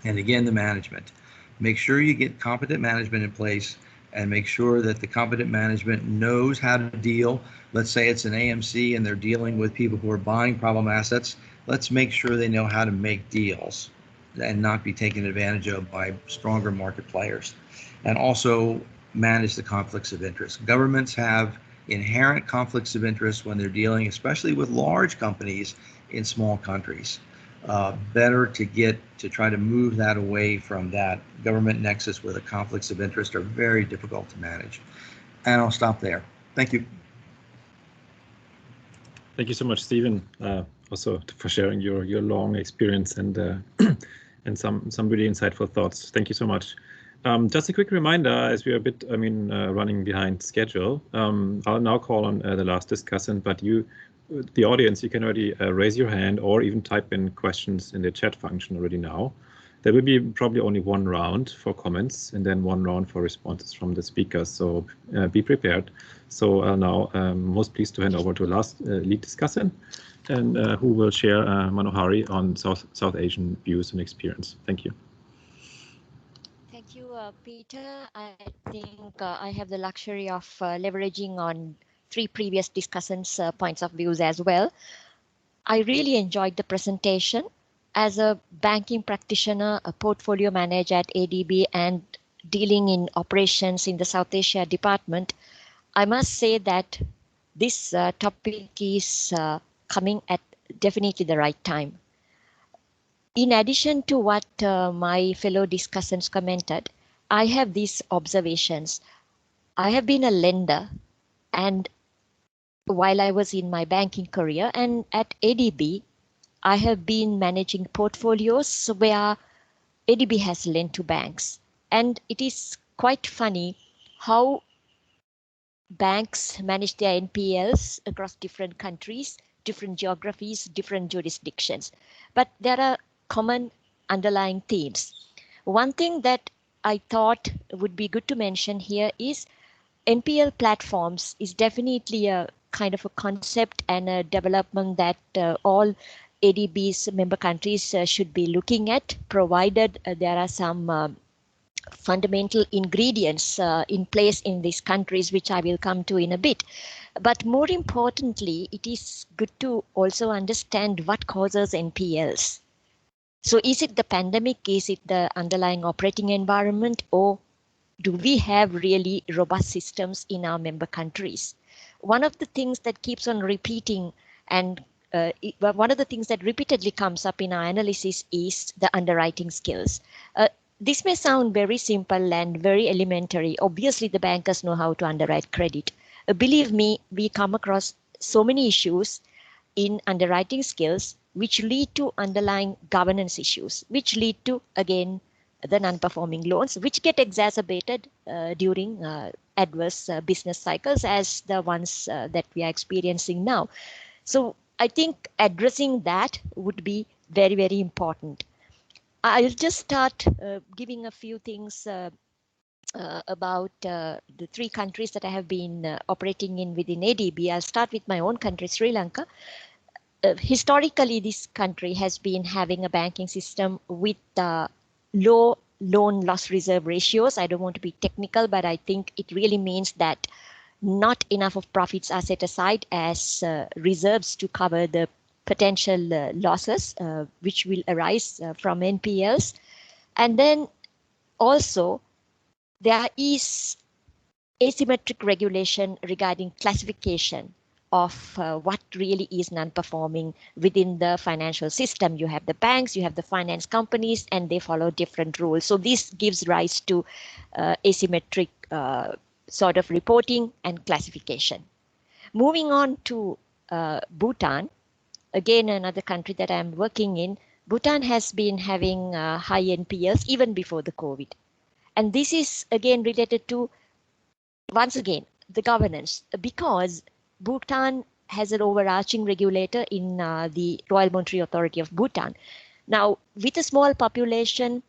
And again, the management. Make sure you get competent management in place, and make sure that the competent management knows how to deal. Let's say it's an AMC and they're dealing with people who are buying problem assets. Let's make sure they know how to make deals and not be taken advantage of by stronger market players. And also manage the conflicts of interest. Governments have inherent conflicts of interest when they're dealing, especially with large companies in small countries. Better to try to move that away from that government nexus where the conflicts of interest are very difficult to manage. And I'll stop there. Thank you. Thank you so much, Stephen, also for sharing your long experience and and some really insightful thoughts. Thank you so much. Just a quick reminder, as we are a bit, running behind schedule. I'll now call on the last discussant, but you, the audience, you can already raise your hand or even type in questions in the chat function already now. There will be probably only one round for comments and then one round for responses from the speakers, so be prepared. So I'll now most pleased to hand over to last lead discussant, and who will share Manohari on South Asian views and experience. Thank you. Thank you, Peter. I think I have the luxury of leveraging on 3 previous discussants' points of views as well. I really enjoyed the presentation. As a banking practitioner, a portfolio manager at ADB, and dealing in operations in the South Asia department, I must say that this topic is coming at definitely the right time. In addition to what my fellow discussants commented, I have these observations. I have been a lender, and while I was in my banking career, and at ADB, I have been managing portfolios where ADB has lent to banks. And it is quite funny how banks manage their NPLs across different countries, different geographies, different jurisdictions. But there are common underlying themes. One thing that I thought would be good to mention here is NPL platforms is definitely a kind of a concept and a development that all ADB's member countries should be looking at, provided there are some fundamental ingredients in place in these countries, which I will come to in a bit. But more importantly, it is good to also understand what causes NPLs. So is it the pandemic? Is it the underlying operating environment? Or do we have really robust systems in our member countries? One of the things that keeps on repeating, and one of the things that repeatedly comes up in our analysis is the underwriting skills. This may sound very simple and very elementary. Obviously, the bankers know how to underwrite credit. Believe me, we come across so many issues in underwriting skills which lead to underlying governance issues, which lead to, again, the non-performing loans, which get exacerbated during adverse business cycles as the ones that we are experiencing now. So I think addressing that would be very, very important. I'll just start giving a few things about the 3 countries that I have been operating in within ADB. I'll start with my own country, Sri Lanka. Historically, this country has been having a banking system with low loan loss reserve ratios. I don't want to be technical, but I think it really means that not enough of profits are set aside as reserves to cover the potential losses which will arise from NPLs. And then also there is asymmetric regulation regarding classification of what really is non-performing within the financial system. You have the banks, you have the finance companies, and they follow different rules. So this gives rise to asymmetric sort of reporting and classification. Moving on to Bhutan, again, another country that I'm working in. Bhutan has been having high NPLs even before the COVID. And this is again related to, once again, the governance, because Bhutan has an overarching regulator in the Royal Monetary Authority of Bhutan. Now, with a small population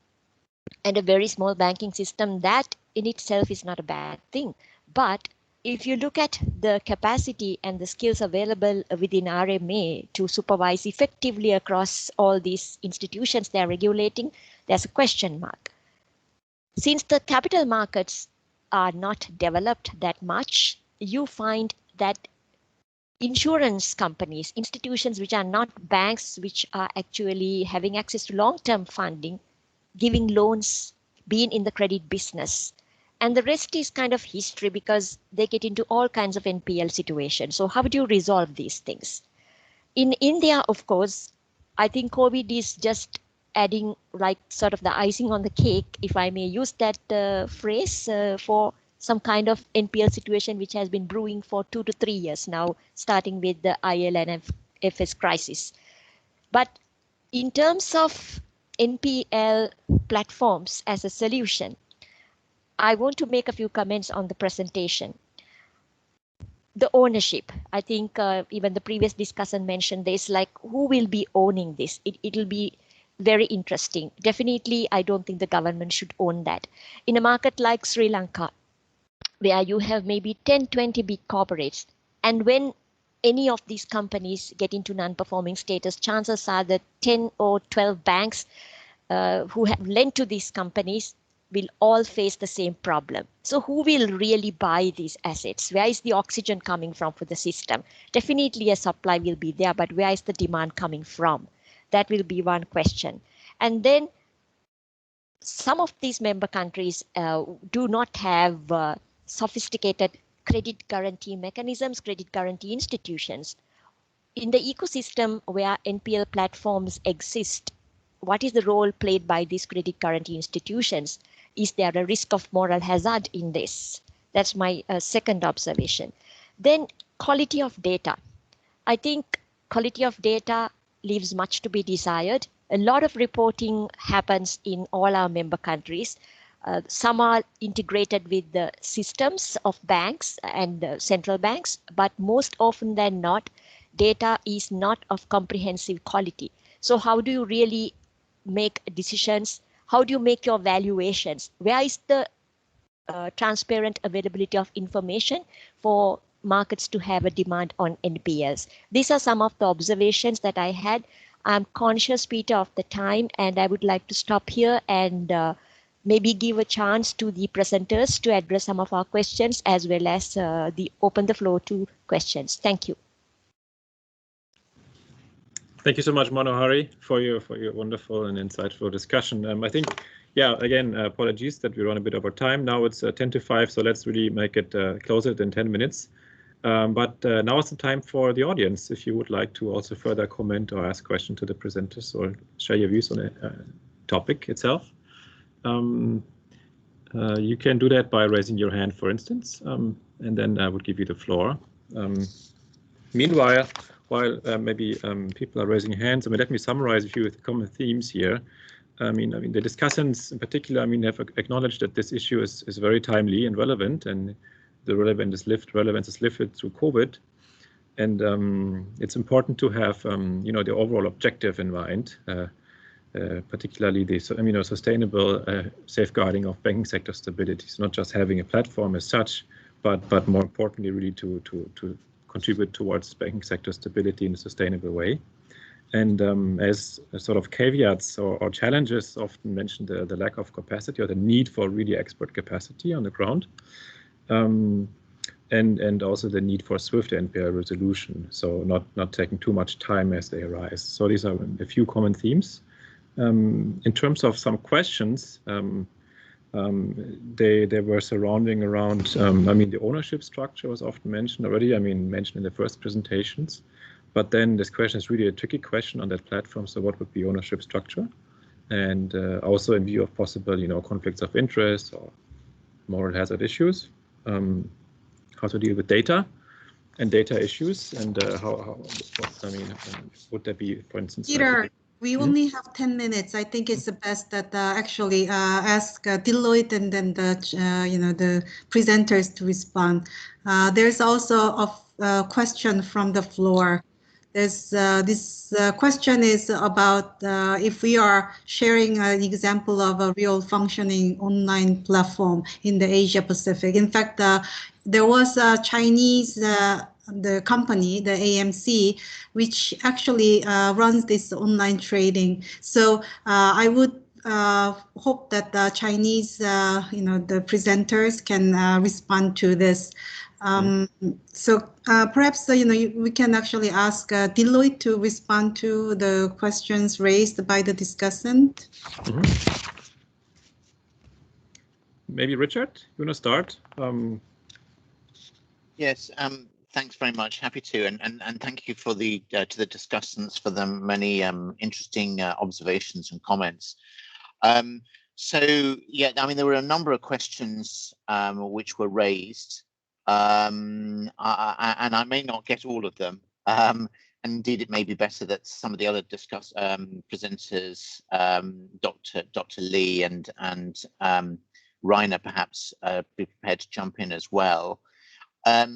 and a very small banking system, that in itself is not a bad thing. But if you look at the capacity and the skills available within RMA to supervise effectively across all these institutions they are regulating, there's a question mark. Since the capital markets are not developed that much, you find that insurance companies, institutions which are not banks, which are actually having access to long-term funding, giving loans, being in the credit business. And the rest is kind of history because they get into all kinds of NPL situations. So how do you resolve these things? In India, of course, I think COVID is just adding like sort of the icing on the cake, if I may use that phrase, for some kind of NPL situation which has been brewing for 2 to 3 years now, starting with the IL&FS crisis. But in terms of NPL platforms as a solution, I want to make a few comments on the presentation. The ownership, I think even the previous discussion mentioned this, like who will be owning this? It'll be very interesting. Definitely, I don't think the government should own that. In a market like Sri Lanka, where you have maybe 10, 20 big corporates, and when any of these companies get into non-performing status, chances are that 10 or 12 banks who have lent to these companies will all face the same problem. So who will really buy these assets? Where is the oxygen coming from for the system? Definitely a supply will be there, but where is the demand coming from? That will be one question. And then some of these member countries do not have sophisticated credit guarantee mechanisms, credit guarantee institutions. In the ecosystem where NPL platforms exist, what is the role played by these credit guarantee institutions? Is there a risk of moral hazard in this? That's my second observation. Then quality of data. I think quality of data leaves much to be desired. A lot of reporting happens in all our member countries. Some are integrated with the systems of banks and central banks, but most often than not, data is not of comprehensive quality. So how do you really make decisions? How do you make your valuations? Where is the transparent availability of information for markets to have a demand on NPLs? These are some of the observations that I had. I'm conscious, Peter, of the time, and I would like to stop here and maybe give a chance to the presenters to address some of our questions, as well as open the floor to questions. Thank you. Thank you so much, Manohari, for your wonderful and insightful discussion. I think, yeah, again, apologies that we run a bit over time. Now it's 10 to 5, so let's really make it closer than 10 minutes. But now is the time for the audience. If you would like to also further comment or ask questions to the presenters or share your views on the topic itself. You can do that by raising your hand, for instance, and then I would give you the floor. Meanwhile, while maybe people are raising hands, let me summarize a few common themes here. I mean, the discussants in particular, have acknowledged that this issue is very timely and relevant, and the relevance is lifted through COVID. And it's important to have, the overall objective in mind, particularly the sustainable safeguarding of banking sector stability. So not just having a platform as such, but more importantly, really to contribute towards banking sector stability in a sustainable way. And as a sort of caveats or challenges, often mentioned the lack of capacity or the need for really expert capacity on the ground, and also the need for swift NPL resolution. So not taking too much time as they arise. So these are a few common themes. In terms of some questions, they were surrounding around, the ownership structure was often mentioned already, mentioned in the first presentations. But then this question is really a tricky question on that platform. So what would be ownership structure? And also in view of possible, conflicts of interest or moral hazard issues, how to deal with data and data issues, and would there be, for instance, Peter, we only have 10 minutes. I think it's the best that actually ask Deloitte and then the presenters to respond. There's also a question from the floor. There's this question is about if we are sharing an example of a real functioning online platform in the Asia Pacific. In fact, there was a Chinese the company, the AMC, which actually runs this online trading. So I would hope that the Chinese, the presenters can respond to this. So perhaps we can actually ask Deloitte to respond to the questions raised by the discussant. Maybe Richard, you want to start? Yes. Thanks very much. Happy to, and thank you for to the discussants for the many interesting observations and comments. So yeah, there were a number of questions which were raised. And I may not get all of them. And indeed, it may be better that some of the other presenters, Dr. Lee and Rainer, perhaps be prepared to jump in as well. I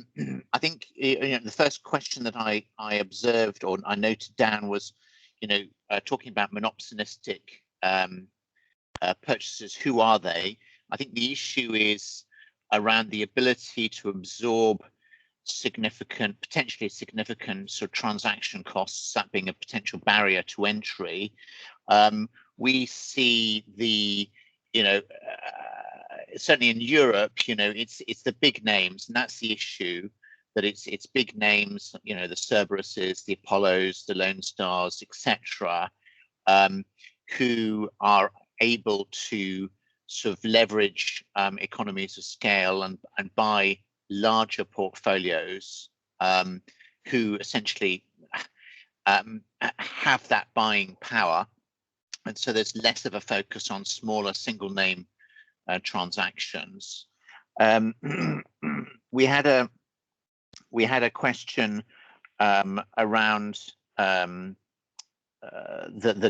think the first question that I observed or I noted down was, talking about monopsonistic purchasers. Who are they? I think the issue is around the ability to absorb potentially significant sort of transaction costs, that being a potential barrier to entry. We see certainly in Europe, it's the big names, and that's the issue, that it's big names, the Cerberuses, the Apollos, the Lone Stars, etc., who are able to sort of leverage economies of scale and buy larger portfolios, who essentially have that buying power, and so there's less of a focus on smaller single name transactions. We had a question around the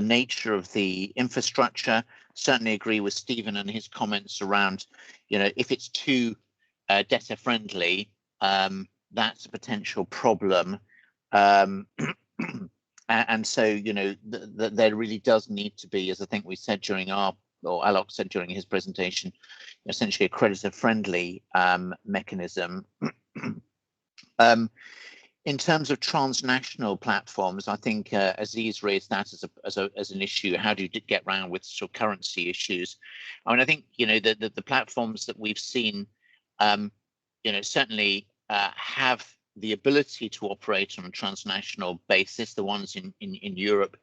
nature of the infrastructure. Certainly agree with Stephen and his comments around, if it's too debtor friendly, that's a potential problem. And so, there really does need to be, as I think we said during Alok said during his presentation, essentially a creditor-friendly mechanism. In terms of transnational platforms, I think Aziz raised that as an issue. How do you get around with sort of currency issues? I think the platforms that we've seen, certainly have the ability to operate on a transnational basis. The ones in Europe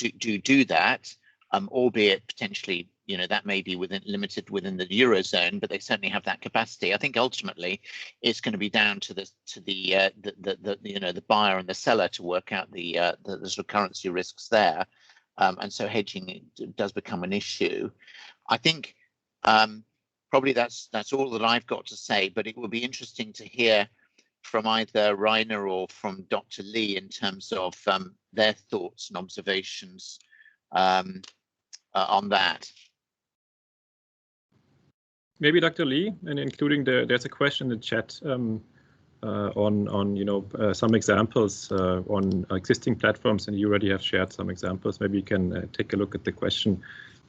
do that, albeit potentially that may be limited within the Eurozone, but they certainly have that capacity. I think ultimately it's going to be down to the buyer and the seller to work out the sort of currency risks there, and so hedging does become an issue. I think Probably that's all that I've got to say, but it would be interesting to hear from either Rainer or from Dr. Lee in terms of their thoughts and observations on that. Maybe Dr. Lee, and including there's a question in the chat on some examples on existing platforms, and you already have shared some examples. Maybe you can take a look at the question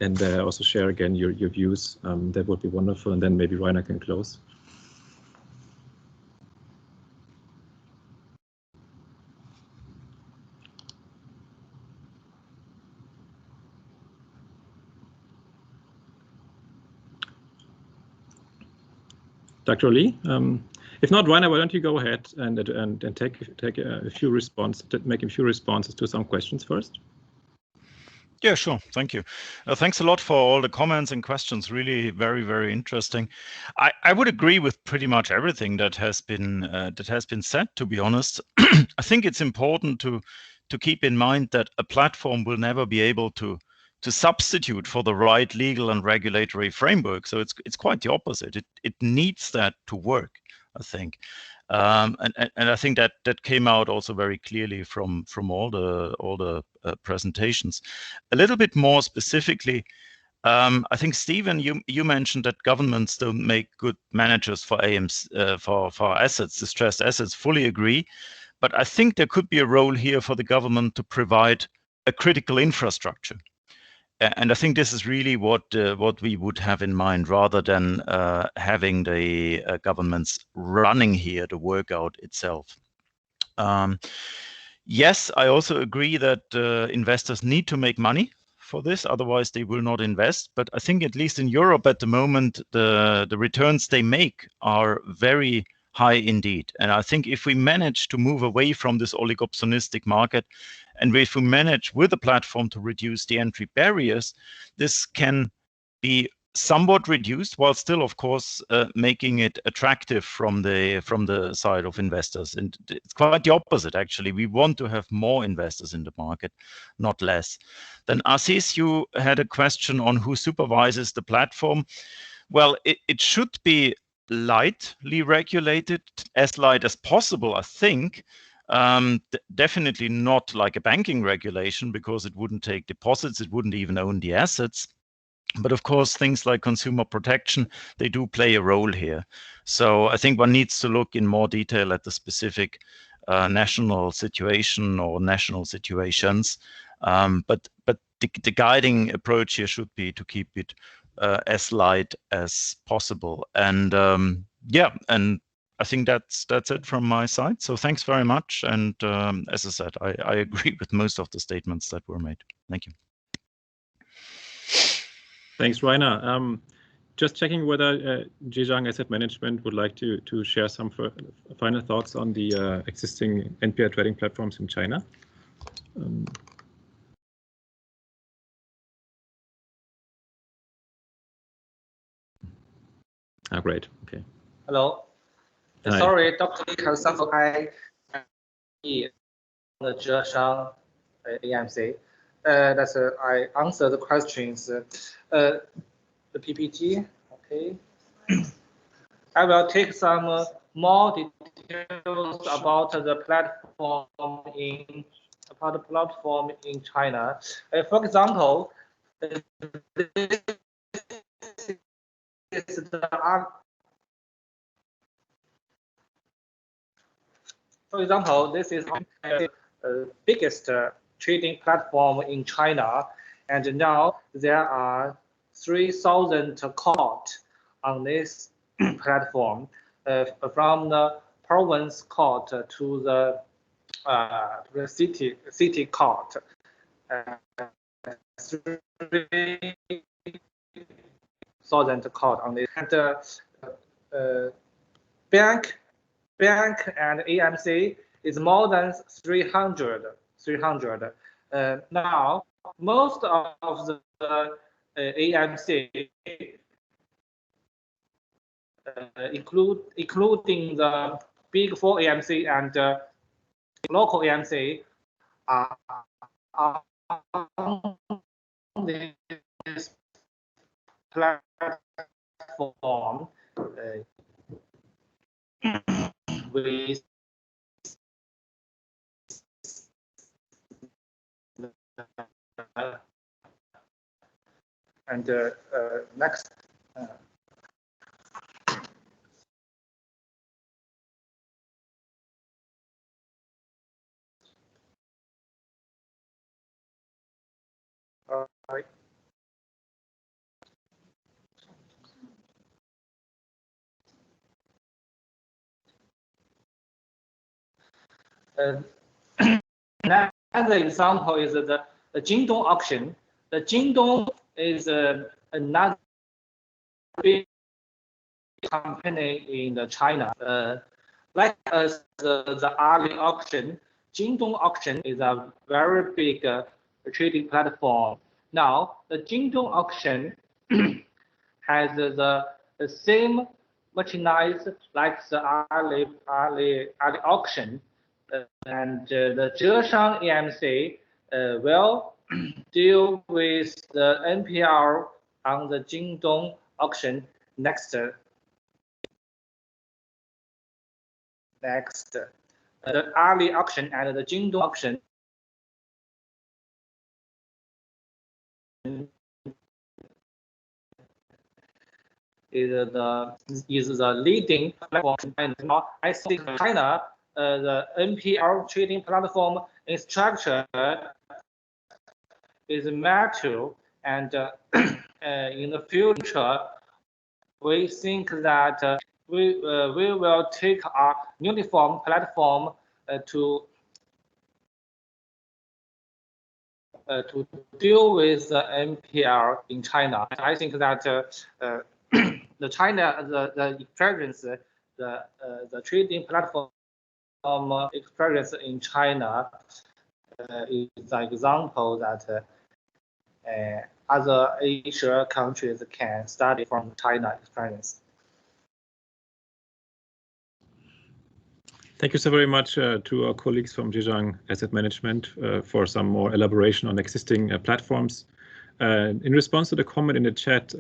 and also share again your views. That would be wonderful, and then maybe Rainer can close. Dr. Lee, if not, Rainer, why don't you go ahead and take a few responses, make a few responses to some questions first? Yeah, sure. Thank you. Thanks a lot for all the comments and questions. Really very, very interesting. I would agree with pretty much everything that has been said, to be honest. I think it's important to keep in mind that a platform will never be able to substitute for the right legal and regulatory framework. So it's quite the opposite. It needs that to work, I think. And I think that came out also very clearly from all the presentations. A little bit more specifically, I think Stephen, you mentioned that governments don't make good managers for for assets, distressed assets. Fully agree, but I think there could be a role here for the government to provide a critical infrastructure. And I think this is really what we would have in mind, rather than having the governments running here the workout itself. Yes, I also agree that investors need to make money for this, otherwise they will not invest. But I think at least in Europe at the moment, the returns they make are very high indeed. And I think if we manage to move away from this oligopsonistic market, and if we manage with the platform to reduce the entry barriers, this can be somewhat reduced, while still, of course, making it attractive from the side of investors. And it's quite the opposite, actually. We want to have more investors in the market, not less. Then Aziz, you had a question on who supervises the platform. Well, it should be lightly regulated, as light as possible, I think. Definitely not like a banking regulation, because it wouldn't take deposits, it wouldn't even own the assets. But of course, things like consumer protection, they do play a role here. So I think one needs to look in more detail at the specific national situation or national situations. But the guiding approach here should be to keep it as light as possible. And yeah, and I think that's it from my side. So thanks very much. And as I said, I agree with most of the statements that were made. Thank you. Thanks, Rainer. Just checking whether Zhejiang Asset Management would like to share some final thoughts on the existing NPL trading platforms in China. Great. Okay. Hello. Hi. Sorry, Dr. Lee has some the Zhejiang AMC. That's I answer the questions. The PPT. Okay. I will take some more details about the platform in China. For example, this is the biggest trading platform in China, and now there are 3,000 courts on this platform, from the province court to the city court. 3,000 court on this, and bank and AMC is more than 300. Now, most of the AMC, including the big 4 AMC and local AMC, are on this platform. platform with and next. Right. Another example is the Jingdong auction. The Jingdong is another big company in China. Like the Ali auction, Jingdong auction is a very big trading platform. Now, the Jingdong auction has the same merchandise like the Ali auction, and the Zhejiang EMC will deal with the NPL on the Jingdong auction next. The Ali auction and the Jingdong auction is the leading platform in China. I think China, the NPL trading platform is structured is mature, and in the future, we think that we will take a uniform platform to deal with the NPL in China. I think that the China, the experience, the trading platform experience in China is an example that other Asia countries can study from China experience. Thank you so very much to our colleagues from Zhejiang Asset Management for some more elaboration on existing platforms. In response to the comment in the chat,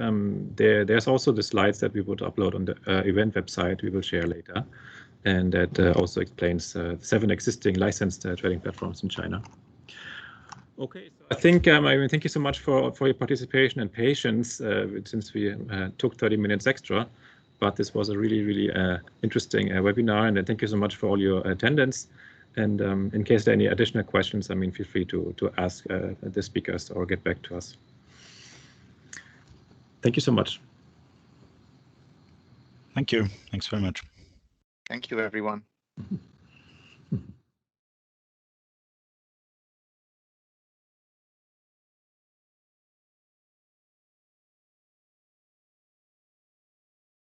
there's also the slides that we would upload on the event website we will share later. And that also explains 7 existing licensed trading platforms in China. Okay, so I think, thank you so much for your participation and patience since we took 30 minutes extra. But this was a really interesting webinar, and thank you so much for all your attendance. And in case there are any additional questions, feel free to ask the speakers or get back to us. Thank you so much. Thank you. Thanks very much. Thank you, everyone.